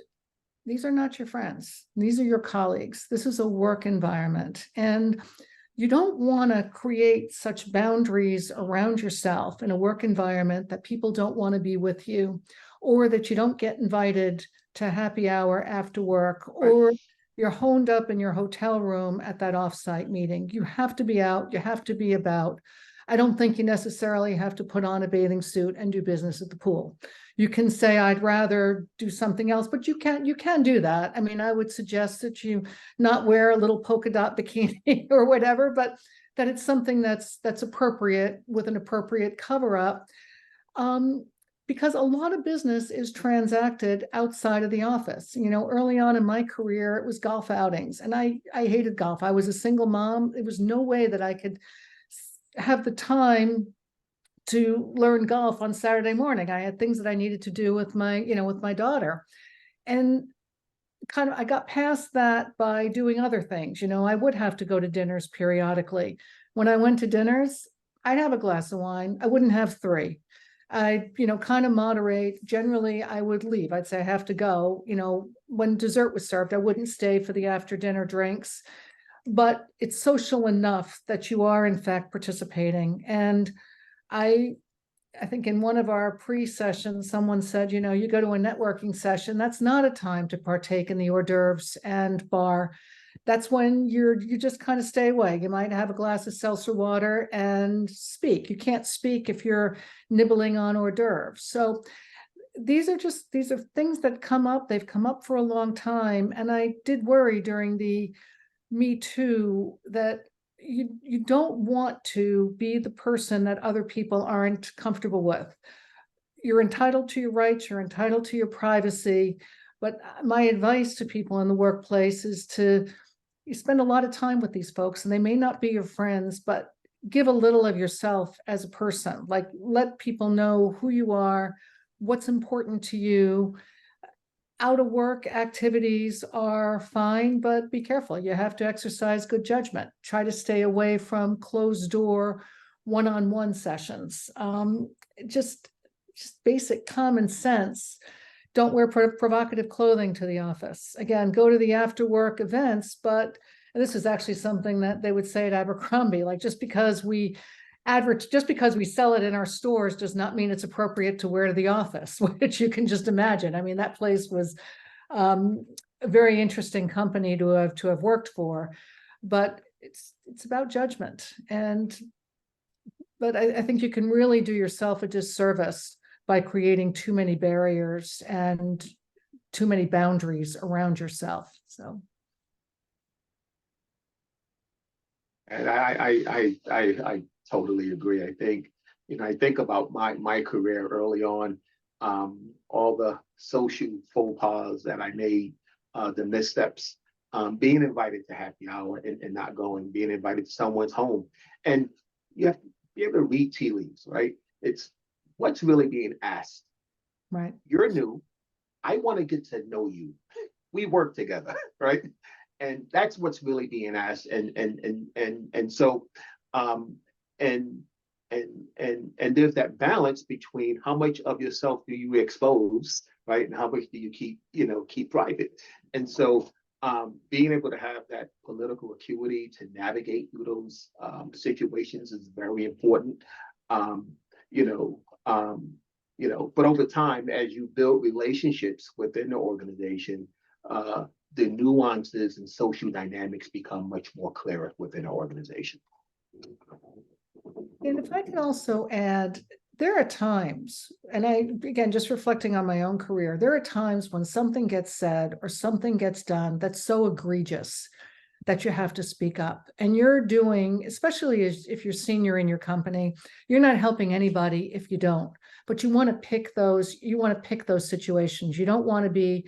these are not your friends. These are your colleagues. This is a work environment. And you don't want to create such boundaries around yourself in a work environment that people don't want to be with you, or that you don't get invited to happy hour after work, or you're honed up in your hotel room at that offsite meeting. You have to be out. You have to be about. I don't think you necessarily have to put on a bathing suit and do business at the pool. You can say, I'd rather do something else, but you can do that. I mean, I would suggest that you not wear a little polka dot bikini or whatever, but that it's something that's appropriate with an appropriate cover up. Because a lot of business is transacted outside of the office. You know, early on in my career, it was golf outings, and I hated golf. I was a single mom. There was no way that I could have the time to learn golf on Saturday morning. I had things that I needed to do with my daughter. And kind of, I got past that by doing other things. You know, I would have to go to dinners periodically. When I went to dinners, I'd have a glass of wine. I wouldn't have three. I, kind of moderate. Generally, I would leave. I'd say I have to go. When dessert was served, I wouldn't stay for the after dinner drinks. But it's social enough that you are in fact participating. And I think in one of our pre-sessions, someone said, you go to a networking session, that's not a time to partake in the hors d'oeuvres and bar. That's when you just kind of stay away. You might have a glass of seltzer water and speak. You can't speak if you're nibbling on hors d'oeuvres. So these are things that come up. They've come up for a long time. And I did worry during the Me Too that you don't want to be the person that other people aren't comfortable with. You're entitled to your rights, you're entitled to your privacy, but my advice to people in the workplace is you spend a lot of time with these folks, and they may not be your friends, but give a little of yourself as a person. Like, let people know who you are, what's important to you. Out of work activities are fine, but be careful. You have to exercise good judgment. Try to stay away from closed door one-on-one sessions. Just basic common sense. Don't wear provocative clothing to the office. Again, go to the after work events, but this is actually something that they would say at Abercrombie, like just because we sell it in our stores does not mean it's appropriate to wear to the office, which you can just imagine. I mean, that place was a very interesting company to have worked for, but it's about judgment. But I think you can really do yourself a disservice by creating too many barriers and too many boundaries around yourself. So. And I totally agree. I think, I think about my career early on, all the social faux pas that I made, the missteps, being invited to happy hour and not going, being invited to someone's home. And you have to be able to read tea leaves, right? It's what's really being asked. Right. You're new. I want to get to know you. We work together, right? And that's what's really being asked. And so and there's that balance between how much of yourself do you expose, right? And how much do you keep private. And so being able to have that political acuity to navigate through those situations is very important. But over time, as you build relationships within the organization, the nuances and social dynamics become much more clearer within an organization. And if I can also add, there are times, and again, just reflecting on my own career, there are times when something gets said or something gets done that's so egregious that you have to speak up. And you're doing, especially if you're senior in your company, you're not helping anybody if you don't. But you want to pick those situations. You don't want to be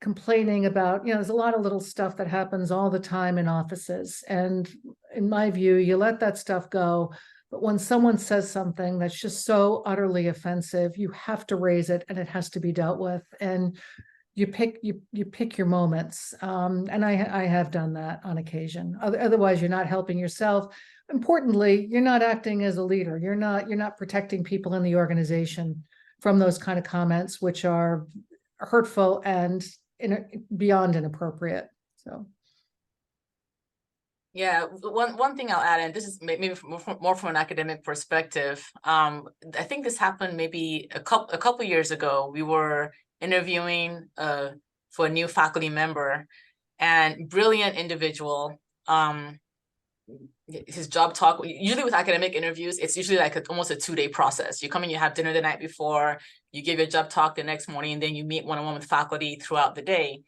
complaining about, there's a lot of little stuff that happens all the time in offices. And in my view, you let that stuff go. But when someone says something that's just so utterly offensive, you have to raise it and it has to be dealt with. And you pick your moments. And I have done that on occasion. Otherwise, you're not helping yourself. Importantly, you're not acting as a leader. You're not protecting people in the organization from those kind of comments, which are hurtful and beyond inappropriate. So. Yeah, one thing I'll add, and this is maybe more from an academic perspective. I think this happened maybe a couple years ago. We were interviewing for a new faculty member, and brilliant individual. His job talk, usually with academic interviews, it's usually like almost a 2-day process. You come in, you have dinner the night before, you give your job talk the next morning, and then you meet one-on-one with faculty throughout the day.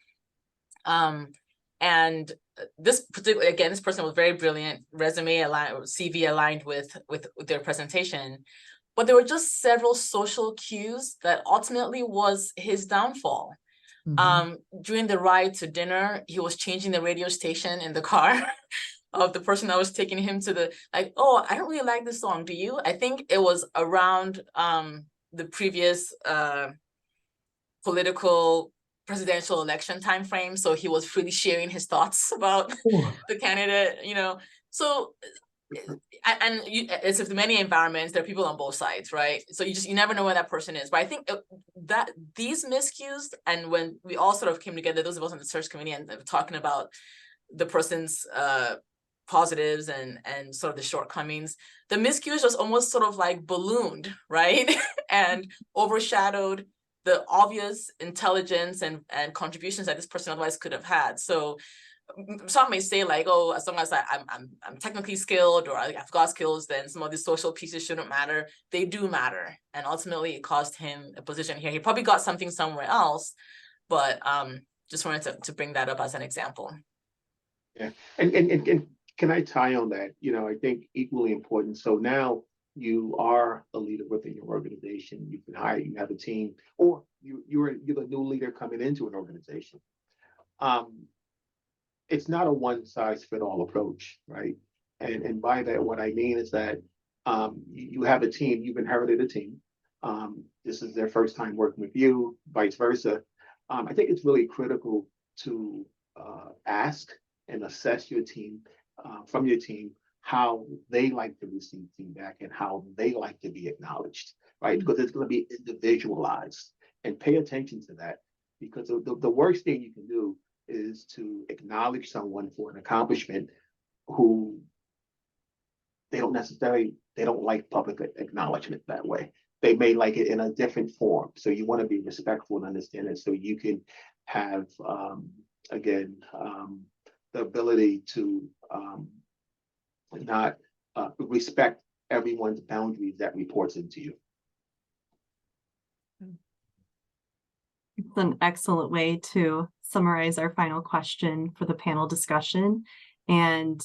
And this particular, again, this person was very brilliant, resume aligned, CV aligned with their presentation, but there were just several social cues that ultimately was his downfall. During the ride to dinner, he was changing the radio station in the car of the person that was taking him to the, like, oh, I don't really like this song, do you? I think it was around the previous political presidential election timeframe, so he was freely sharing his thoughts about the candidate, you know. So, and it's of many environments, there are people on both sides, right? So you never know where that person is. But I think that these miscues, and when we all sort of came together, those of us on the search committee, and talking about the person's positives and sort of the shortcomings, the miscues just almost sort of like ballooned, right? And overshadowed the obvious intelligence and contributions that this person otherwise could have had. So some may say like, oh, as long as I'm technically skilled or I've got skills, then some of these social pieces shouldn't matter. They do matter. And ultimately it cost him a position here. He probably got something somewhere else, but just wanted to bring that up as an example. Yeah, and can I tie on that? You know, I think equally important. So now you are a leader within your organization. You can hire, you have a team, or you're the new leader coming into an organization. It's not a one size fit all approach, right? And by that, what I mean is that you have a team, you've inherited a team. This is their first time working with you, vice versa. I think it's really critical to ask and assess your team, from your team, how they like to receive feedback and how they like to be acknowledged, right? Because it's going to be individualized, and pay attention to that, because the worst thing you can do is to acknowledge someone for an accomplishment who they don't like public acknowledgement that way. They may like it in a different form. So you want to be respectful and understand it, so you can have, again, the ability to not respect everyone's boundaries that reports into you. It's an excellent way to summarize our final question for the panel discussion. And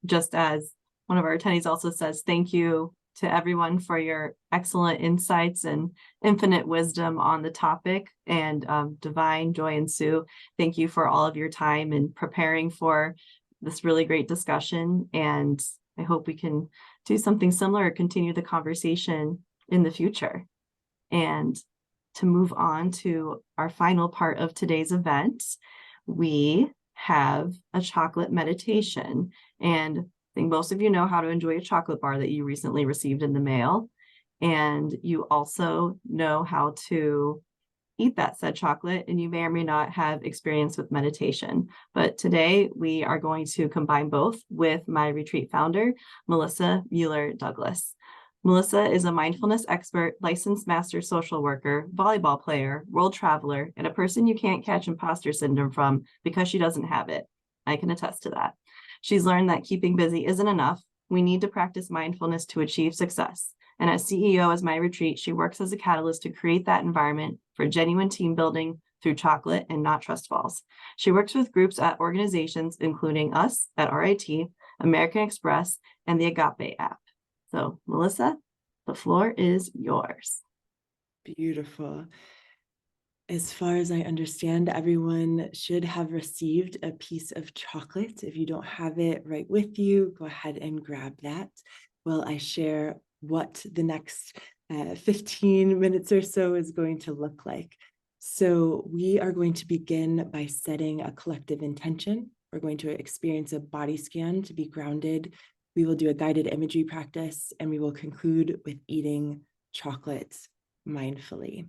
just as one of our attendees also says, thank you to everyone for your excellent insights and infinite wisdom on the topic. And Davine, Joy, and Sue, thank you for all of your time in preparing for this really great discussion. And I hope we can do something similar, continue the conversation in the future. And to move on to our final part of today's event, we have a chocolate meditation. And I think most of you know how to enjoy a chocolate bar that you recently received in the mail. And you also know how to eat that said chocolate, and you may or may not have experience with meditation. But today we are going to combine both with MYRetreat founder, Melissa Mueller-Douglass. Melissa is a mindfulness expert, licensed master social worker, volleyball player, world traveler, and a person you can't catch imposter syndrome from because she doesn't have it. I can attest to that. She's learned that keeping busy isn't enough. We need to practice mindfulness to achieve success. And as CEO of MYRetreat, she works as a catalyst to create that environment for genuine team building through chocolate and not trust falls. She works with groups at organizations, including us at RIT, American Express, and the Agape app. So, Melissa, the floor is yours. Beautiful. As far as I understand, everyone should have received a piece of chocolate. If you don't have it right with you, go ahead and grab that while I share what the next 15 minutes or so is going to look like. So we are going to begin by setting a collective intention. We're going to experience a body scan to be grounded. We will do a guided imagery practice, and we will conclude with eating chocolate mindfully.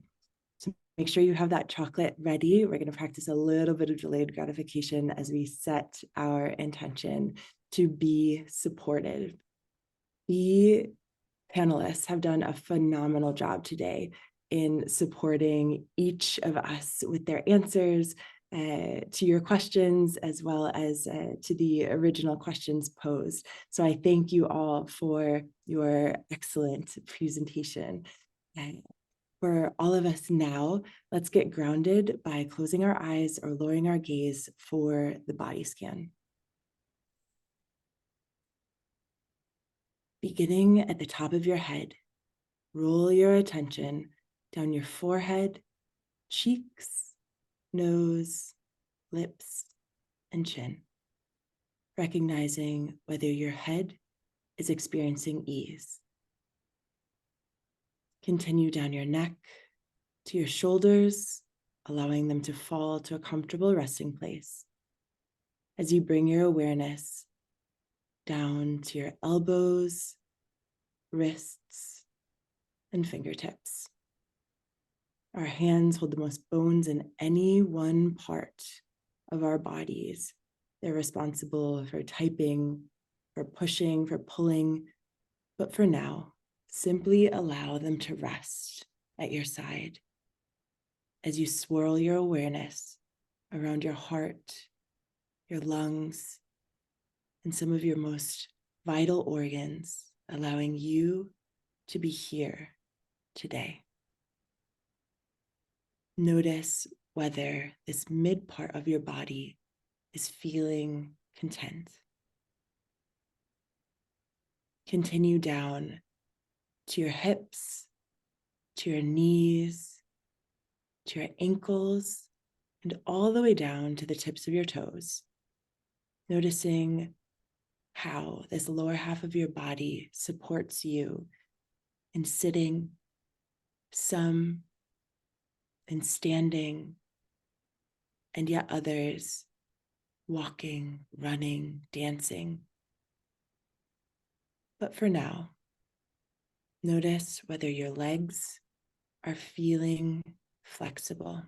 So make sure you have that chocolate ready. We're going to practice a little bit of delayed gratification as we set our intention to be supported. The panelists have done a phenomenal job today in supporting each of us with their answers to your questions, as well as to the original questions posed. So I thank you all for your excellent presentation. For all of us now, let's get grounded by closing our eyes or lowering our gaze for the body scan. Beginning at the top of your head, roll your attention down your forehead, cheeks, nose, lips, and chin, recognizing whether your head is experiencing ease. Continue down your neck to your shoulders, allowing them to fall to a comfortable resting place. As you bring your awareness down to your elbows, wrists, and fingertips. Our hands hold the most bones in any one part of our bodies. They're responsible for typing, for pushing, for pulling, but for now, simply allow them to rest at your side as you swirl your awareness around your heart, your lungs, and some of your most vital organs, allowing you to be here today. Notice whether this mid part of your body is feeling content. Continue down to your hips, to your knees, to your ankles, and all the way down to the tips of your toes. Noticing how this lower half of your body supports you in sitting, some in standing, and yet others walking, running, dancing. But for now, notice whether your legs are feeling flexible.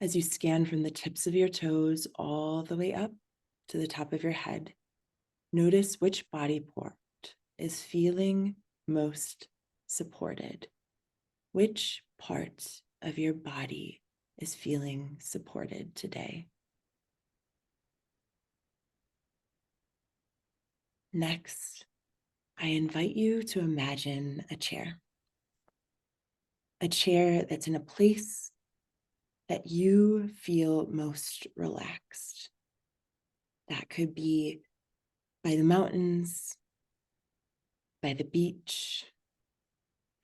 As you scan from the tips of your toes all the way up to the top of your head, notice which body part is feeling most supported. Which part of your body is feeling supported today? Next, I invite you to imagine a chair that's in a place that you feel most relaxed. That could be by the mountains, by the beach,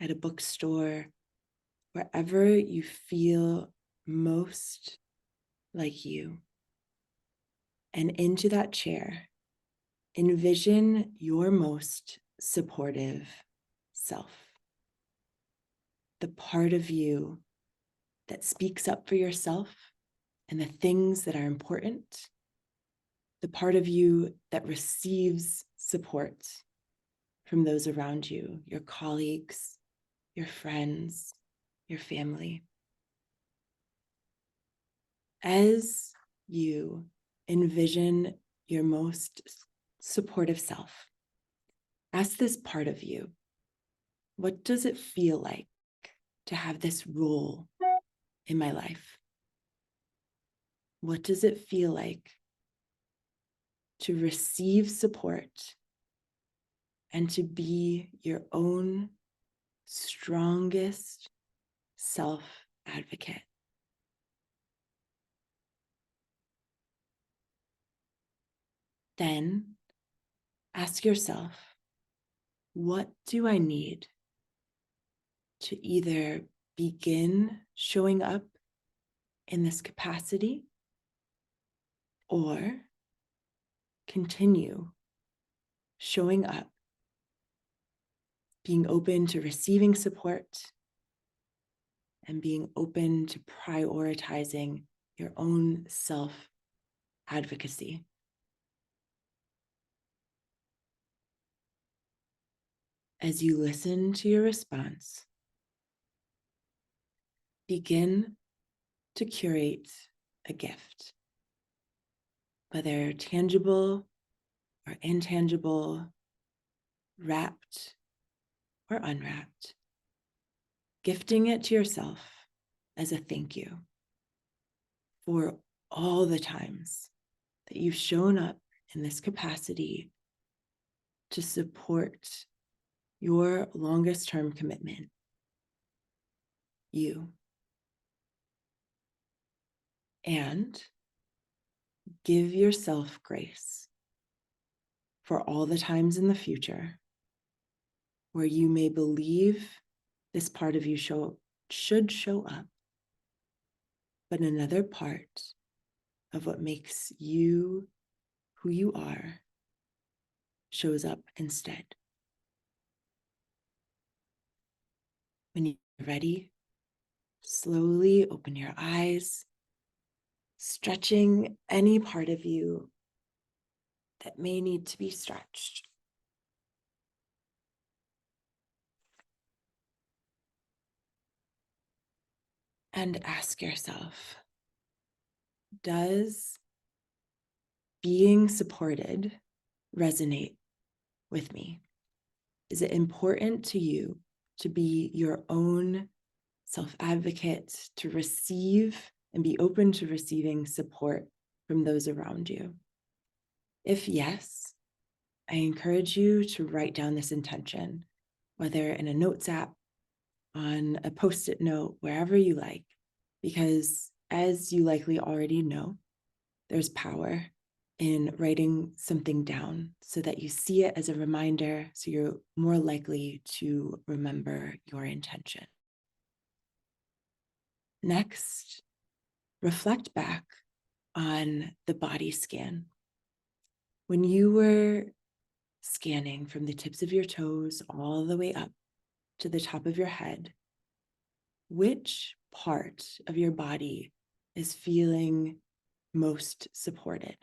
at a bookstore, wherever you feel most like you. And into that chair, envision your most supportive self. The part of you that speaks up for yourself and the things that are important. The part of you that receives support from those around you, your colleagues, your friends, your family. As you envision your most supportive self, ask this part of you, what does it feel like to have this role in my life? What does it feel like to receive support and to be your own strongest self-advocate? Then ask yourself, what do I need to either begin showing up in this capacity or continue showing up, being open to receiving support and being open to prioritizing your own self-advocacy. As you listen to your response, begin to curate a gift, whether tangible or intangible, wrapped or unwrapped, gifting it to yourself as a thank you for all the times that you've shown up in this capacity to support your longest term commitment, you. And give yourself grace for all the times in the future where you may believe this part of you should show up, but another part of what makes you who you are shows up instead. When you're ready, slowly open your eyes, stretching any part of you that may need to be stretched. And ask yourself, does being supported resonate with me? Is it important to you to be your own self-advocate, to receive and be open to receiving support from those around you? If yes, I encourage you to write down this intention, whether in a notes app, on a Post-it note, wherever you like, because as you likely already know, there's power in writing something down so that you see it as a reminder, so you're more likely to remember your intention. Next, reflect back on the body scan. When you were scanning from the tips of your toes all the way up to the top of your head, which part of your body is feeling most supported?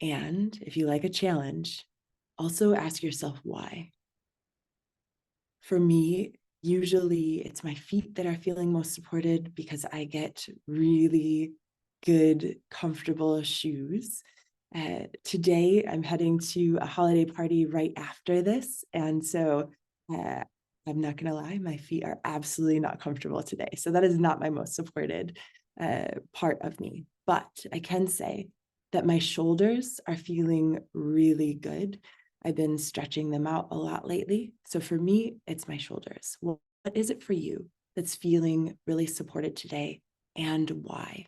And if you like a challenge, also ask yourself why. For me, usually it's my feet that are feeling most supported because I get really good, comfortable shoes. Today, I'm heading to a holiday party right after this. And so I'm not going to lie, my feet are absolutely not comfortable today. So that is not my most supported part of me. But I can say that my shoulders are feeling really good. I've been stretching them out a lot lately. So for me, it's my shoulders. Well, what is it for you that's feeling really supported today, and why?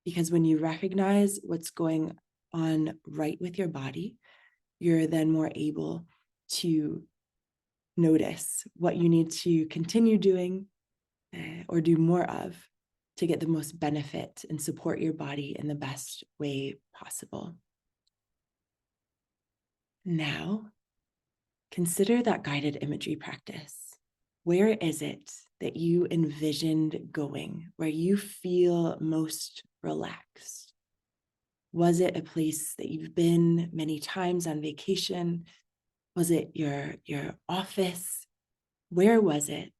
Because when you recognize what's going on right with your body, you're then more able to notice what you need to continue doing or do more of to get the most benefit and support your body in the best way possible. Now, consider that guided imagery practice. Where is it that you envisioned going, where you feel most relaxed? Was it a place that you've been many times on vacation? Was it your office? Where was it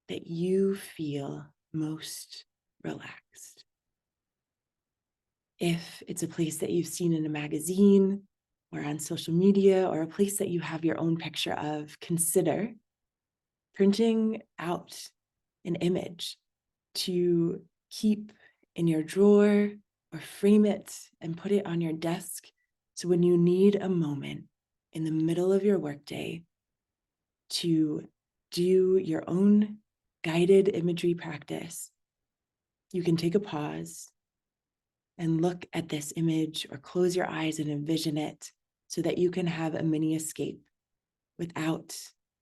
that you feel most relaxed? If it's a place that you've seen in a magazine or on social media, or a place that you have your own picture of, consider printing out an image to keep in your drawer or frame it and put it on your desk. So when you need a moment in the middle of your workday to do your own guided imagery practice, you can take a pause and look at this image, or close your eyes and envision it, so that you can have a mini escape without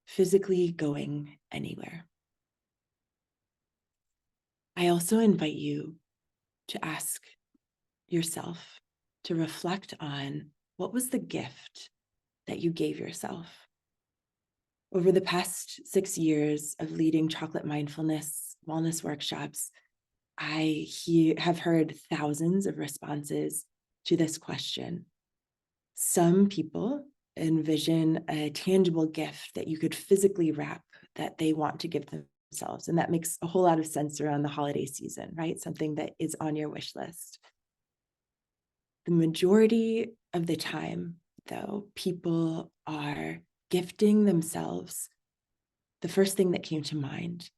physically going anywhere. I also invite you to ask yourself to reflect on, what was the gift that you gave yourself? Over the past 6 years of leading chocolate mindfulness, wellness workshops, I have heard thousands of responses to this question. Some people envision a tangible gift that you could physically wrap that they want to give themselves. And that makes a whole lot of sense around the holiday season, right? Something that is on your wish list. The majority of the time, though, people are gifting themselves the first thing that came to mind.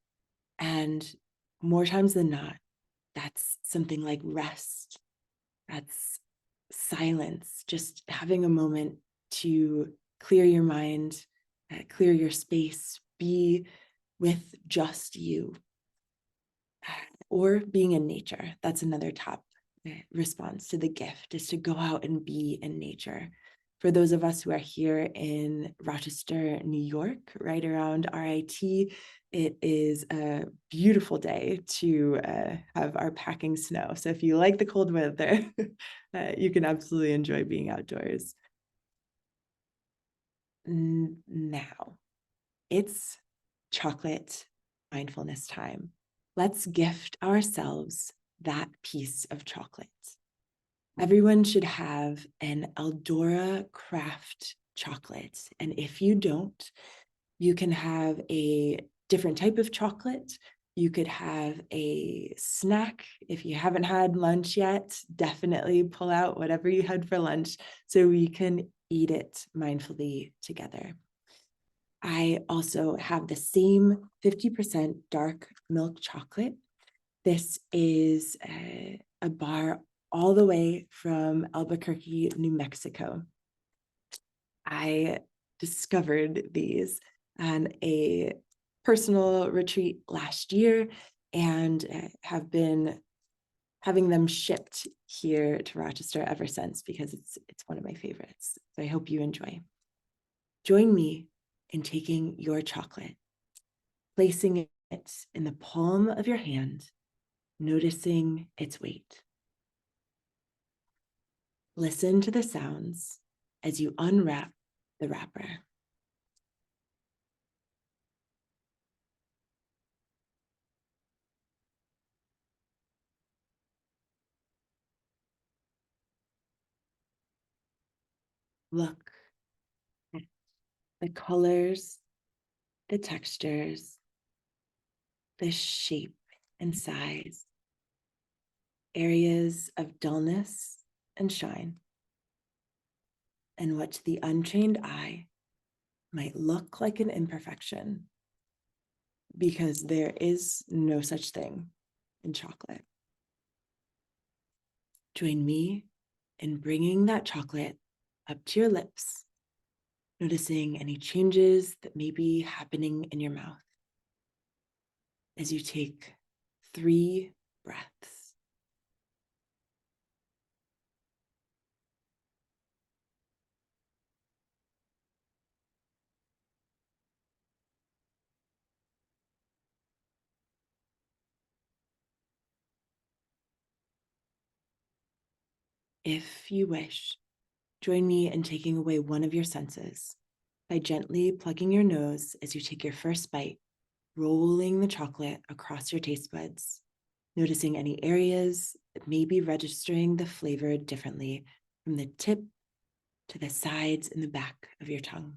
And more times than not, that's something like rest. That's silence, just having a moment to clear your mind, clear your space, be with just you. Or being in nature. That's another top response to the gift, is to go out and be in nature. For those of us who are here in Rochester, New York, right around RIT, it is a beautiful day to have our packing snow. So if you like the cold weather, you can absolutely enjoy being outdoors. Now, it's chocolate mindfulness time. Let's gift ourselves that piece of chocolate. Everyone should have an Eldora craft chocolate. And if you don't, you can have a different type of chocolate. You could have a snack. If you haven't had lunch yet, definitely pull out whatever you had for lunch so we can eat it mindfully together. I also have the same 50% dark milk chocolate. This is a bar all the way from Albuquerque, New Mexico. I discovered these on a personal retreat last year and have been having them shipped here to Rochester ever since, because it's one of my favorites. So I hope you enjoy. Join me in taking your chocolate, placing it in the palm of your hand, noticing its weight. Listen to the sounds as you unwrap the wrapper. Look at the colors, the textures, the shape and size, areas of dullness and shine, and what to the untrained eye might look like an imperfection, because there is no such thing in chocolate. Join me in bringing that chocolate up to your lips, noticing any changes that may be happening in your mouth as you take 3 breaths. If you wish, join me in taking away one of your senses by gently plugging your nose as you take your first bite, rolling the chocolate across your taste buds, noticing any areas that may be registering the flavor differently from the tip to the sides and the back of your tongue.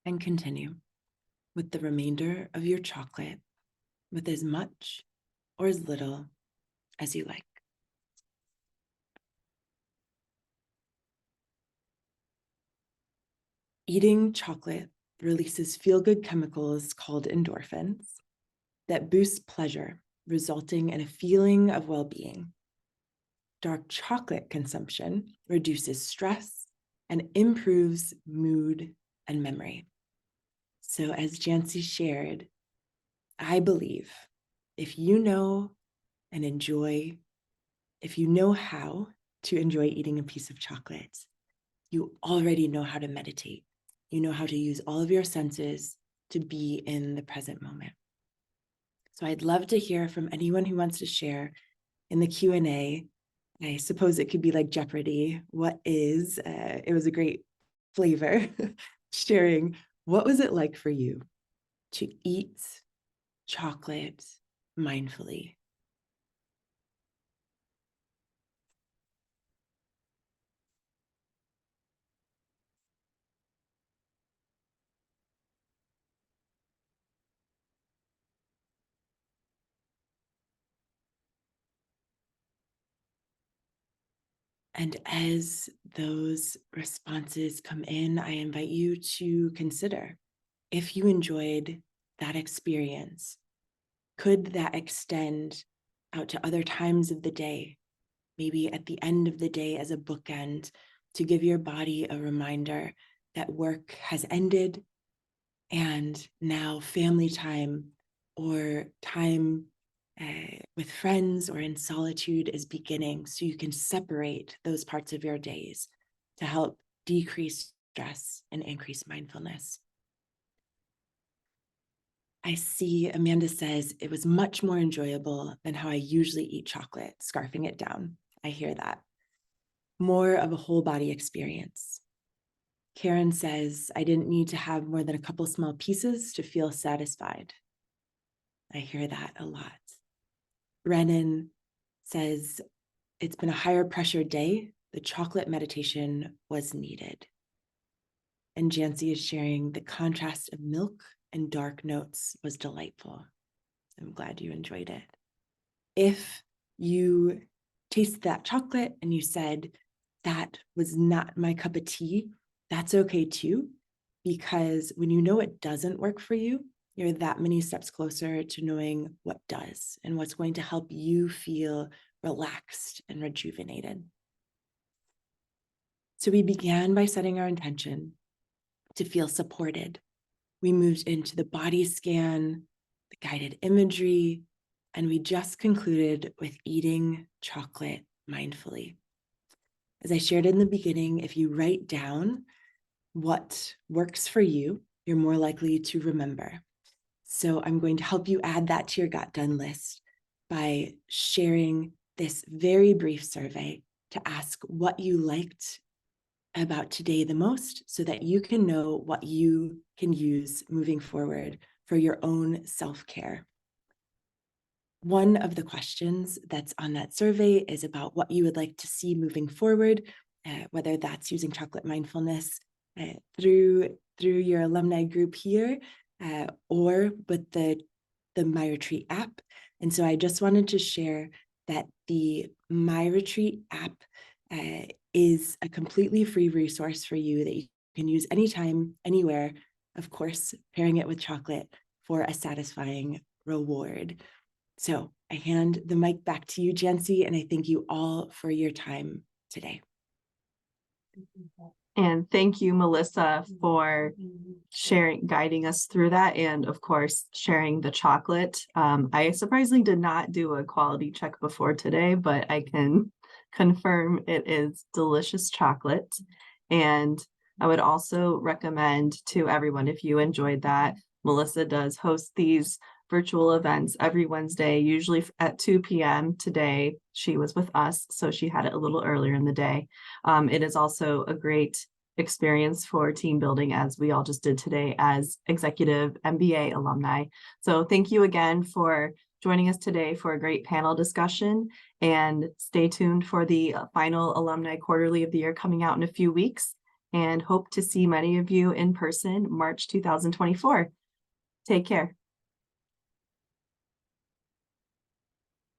And continue with the remainder of your chocolate with as much or as little as you like. Eating chocolate releases feel-good chemicals called endorphins that boost pleasure, resulting in a feeling of well-being. Dark chocolate consumption reduces stress and improves mood and memory. So as Jancy shared, I believe if you know and enjoy, if you know how to enjoy eating a piece of chocolate, you already know how to meditate. you know how to use all of your senses to be in the present moment. So I'd love to hear from anyone who wants to share in the Q&A. I suppose it could be like Jeopardy. What is, it was a great flavor, sharing what was it like for you to eat chocolate mindfully? And as those responses come in, I invite you to consider if you enjoyed that experience, could that extend out to other times of the day, maybe at the end of the day as a bookend, to give your body a reminder that work has ended and now family time or time with friends or in solitude is beginning, so you can separate those parts of your days to help decrease stress and increase mindfulness. I see Amanda says it was much more enjoyable than how I usually eat chocolate, scarfing it down. I hear that. More of a whole body experience. Karen says, I didn't need to have more than a couple small pieces to feel satisfied. I hear that a lot. Renan says, it's been a higher pressure day. The chocolate meditation was needed. And Jancy is sharing the contrast of milk and dark notes was delightful. I'm glad you enjoyed it. If you tasted that chocolate and you said, that was not my cup of tea, that's okay too, because when you know it doesn't work for you, you're that many steps closer to knowing what does and what's going to help you feel relaxed and rejuvenated. So we began by setting our intention to feel supported. We moved into the body scan, the guided imagery, and we just concluded with eating chocolate mindfully. As I shared in the beginning, if you write down what works for you, you're more likely to remember. So I'm going to help you add that to your got done list by sharing this very brief survey to ask what you liked about today the most so that you can know what you can use moving forward for your own self-care. One of the questions that's on that survey is about what you would like to see moving forward, whether that's using chocolate mindfulness through your alumni group here or with the MYRetreat app. And so I just wanted to share that the MYRetreat app is a completely free resource for you that you can use anytime, anywhere, of course, pairing it with chocolate for a satisfying reward. So I hand the mic back to you, Jancy, and I thank you all for your time today. And thank you, Melissa, for guiding us through that, and of course, sharing the chocolate. I surprisingly did not do a quality check before today, but I can confirm it is delicious chocolate. And I would also recommend to everyone, if you enjoyed that, Melissa does host these virtual events every Wednesday, usually at 2 p.m. Today, she was with us, so she had it a little earlier in the day. It is also a great experience for team building, as we all just did today as executive MBA alumni. So thank you again for joining us today for a great panel discussion, and stay tuned for the final alumni quarterly of the year coming out in a few weeks, and hope to see many of you in person March 2024. Take care.